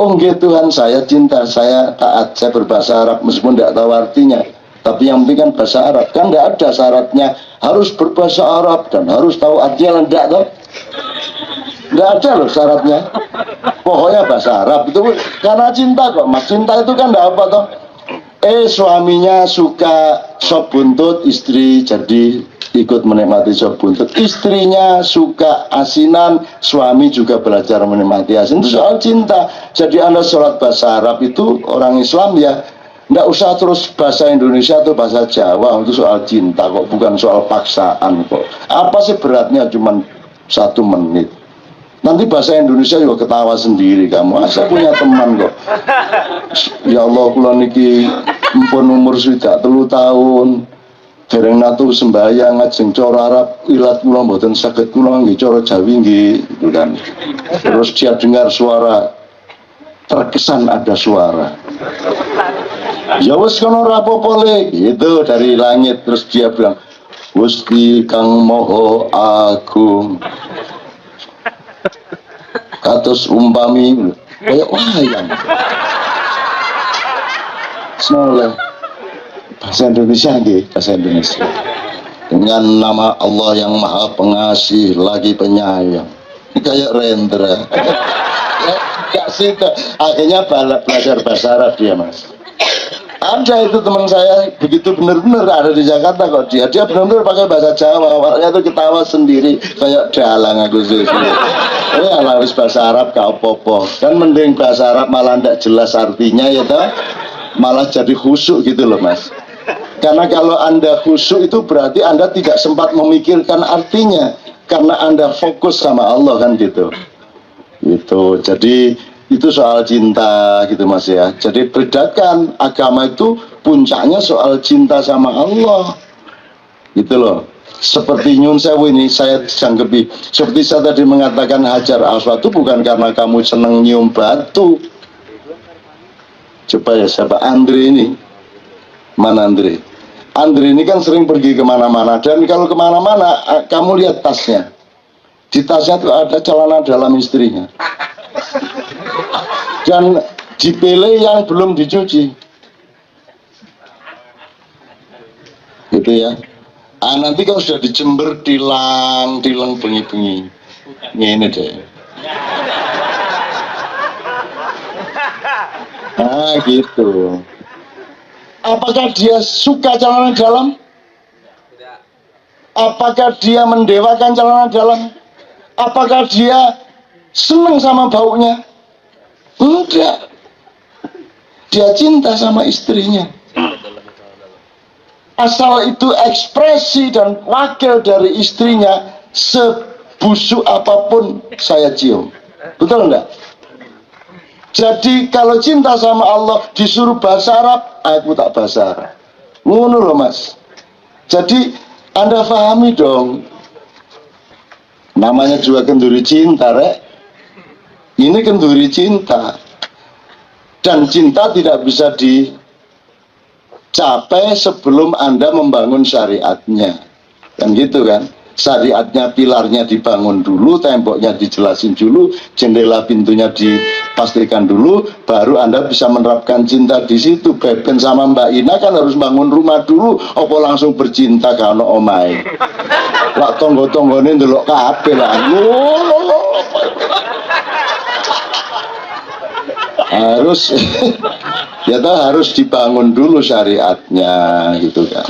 Oh nggih Tuhan, saya cinta, saya taat, saya berbahasa Arab meskipun tidak tahu artinya, tapi yang penting kan bahasa Arab. Kan tidak ada syaratnya harus berbahasa Arab dan harus tahu artinya, enggak toh? Enggak ada loh syaratnya. Pokoknya bahasa Arab itu karena cinta kok Mas. Cinta itu kan enggak apa toh? Suaminya suka sop buntut, istri jadi ikut menikmati sop buntut. Istrinya suka asinan, suami juga belajar menikmati asin. Itu soal cinta. Jadi Anda sholat bahasa Arab itu orang Islam ya, nggak usah terus bahasa Indonesia atau bahasa Jawa. Itu soal cinta kok, bukan soal paksaan kok. Apa sih beratnya cuman 1 menit? Nanti bahasa Indonesia juga ketawa sendiri kamu. Saya punya teman kok. Ya Allah, kula niki mumpun umur sudah 3 tahun. Dereng natu sembahyang ngajeng cara Arab, ilat kula mboten saged kula nggih cara Jawi nggih, gitu kan. Terus dia dengar suara, terkesan ada suara. Ya wis kono ora apa-apa le, gitu dari langit. Terus dia bilang, Gusti Kang Moho Agung. Kados umpami kayak wayang. Semoga bahasa Indonesia nggih, bahasa Indonesia. Dengan nama Allah yang Maha Pengasih lagi Penyayang. Kayak Rendra. Enggak sih, akhirnya belajar bahasa Arab dia Mas. Ada itu teman saya begitu benar-benar ada di Jakarta kok, dia benar-benar pakai bahasa Jawa. Awalnya tuh ketawa sendiri kayak dalang aku sih. Harus bahasa Arab gak apa-apa. Kan mending bahasa Arab malah tidak jelas artinya ya toh. Malah jadi khusyuk gitu loh Mas. Karena kalau Anda khusyuk itu berarti Anda tidak sempat memikirkan artinya, karena Anda fokus sama Allah kan gitu. Gitu. Jadi itu soal cinta gitu Mas ya. Jadi bedakan, agama itu puncaknya soal cinta sama Allah gitu loh. Seperti nyun sewu ini saya jangkepi, seperti saya tadi mengatakan Hajar Aswad itu bukan karena kamu seneng nyium batu. Coba ya siapa, Andre ini, mana Andre? Andre ini kan sering pergi kemana-mana, dan kalau kemana-mana kamu lihat tasnya, di tasnya tuh ada celana dalam istrinya dan jipele yang belum dicuci gitu ya. Nanti kalau sudah dijember tilang bengi-bengi ini deh. Gitu. Apakah dia suka celana dalam? Apakah dia mendewakan celana dalam? Apakah dia senang sama baunya? Enggak. Dia cinta sama istrinya. Asal itu ekspresi dan wakil dari istrinya, sebusuk apapun saya cium. Betul enggak? Jadi kalau cinta sama Allah disuruh bahasa Arab, aku tak bahasa Arab. Ngono loh Mas. Jadi Anda pahami dong. Namanya juga kenduri cinta, Rek. Ini kenduri cinta. Dan cinta tidak bisa dicapai sebelum Anda membangun syariatnya. Kan gitu kan? Syariatnya, pilarnya dibangun dulu, temboknya dijelasin dulu, jendela pintunya dipastikan dulu, baru Anda bisa menerapkan cinta di situ. Beben sama Mbak Ina kan harus bangun rumah dulu, apa langsung bercinta kalau omae. Lak tonggo-tonggone ndelok kabeh lah. Harus ya harus dibangun dulu syariatnya gitu kan.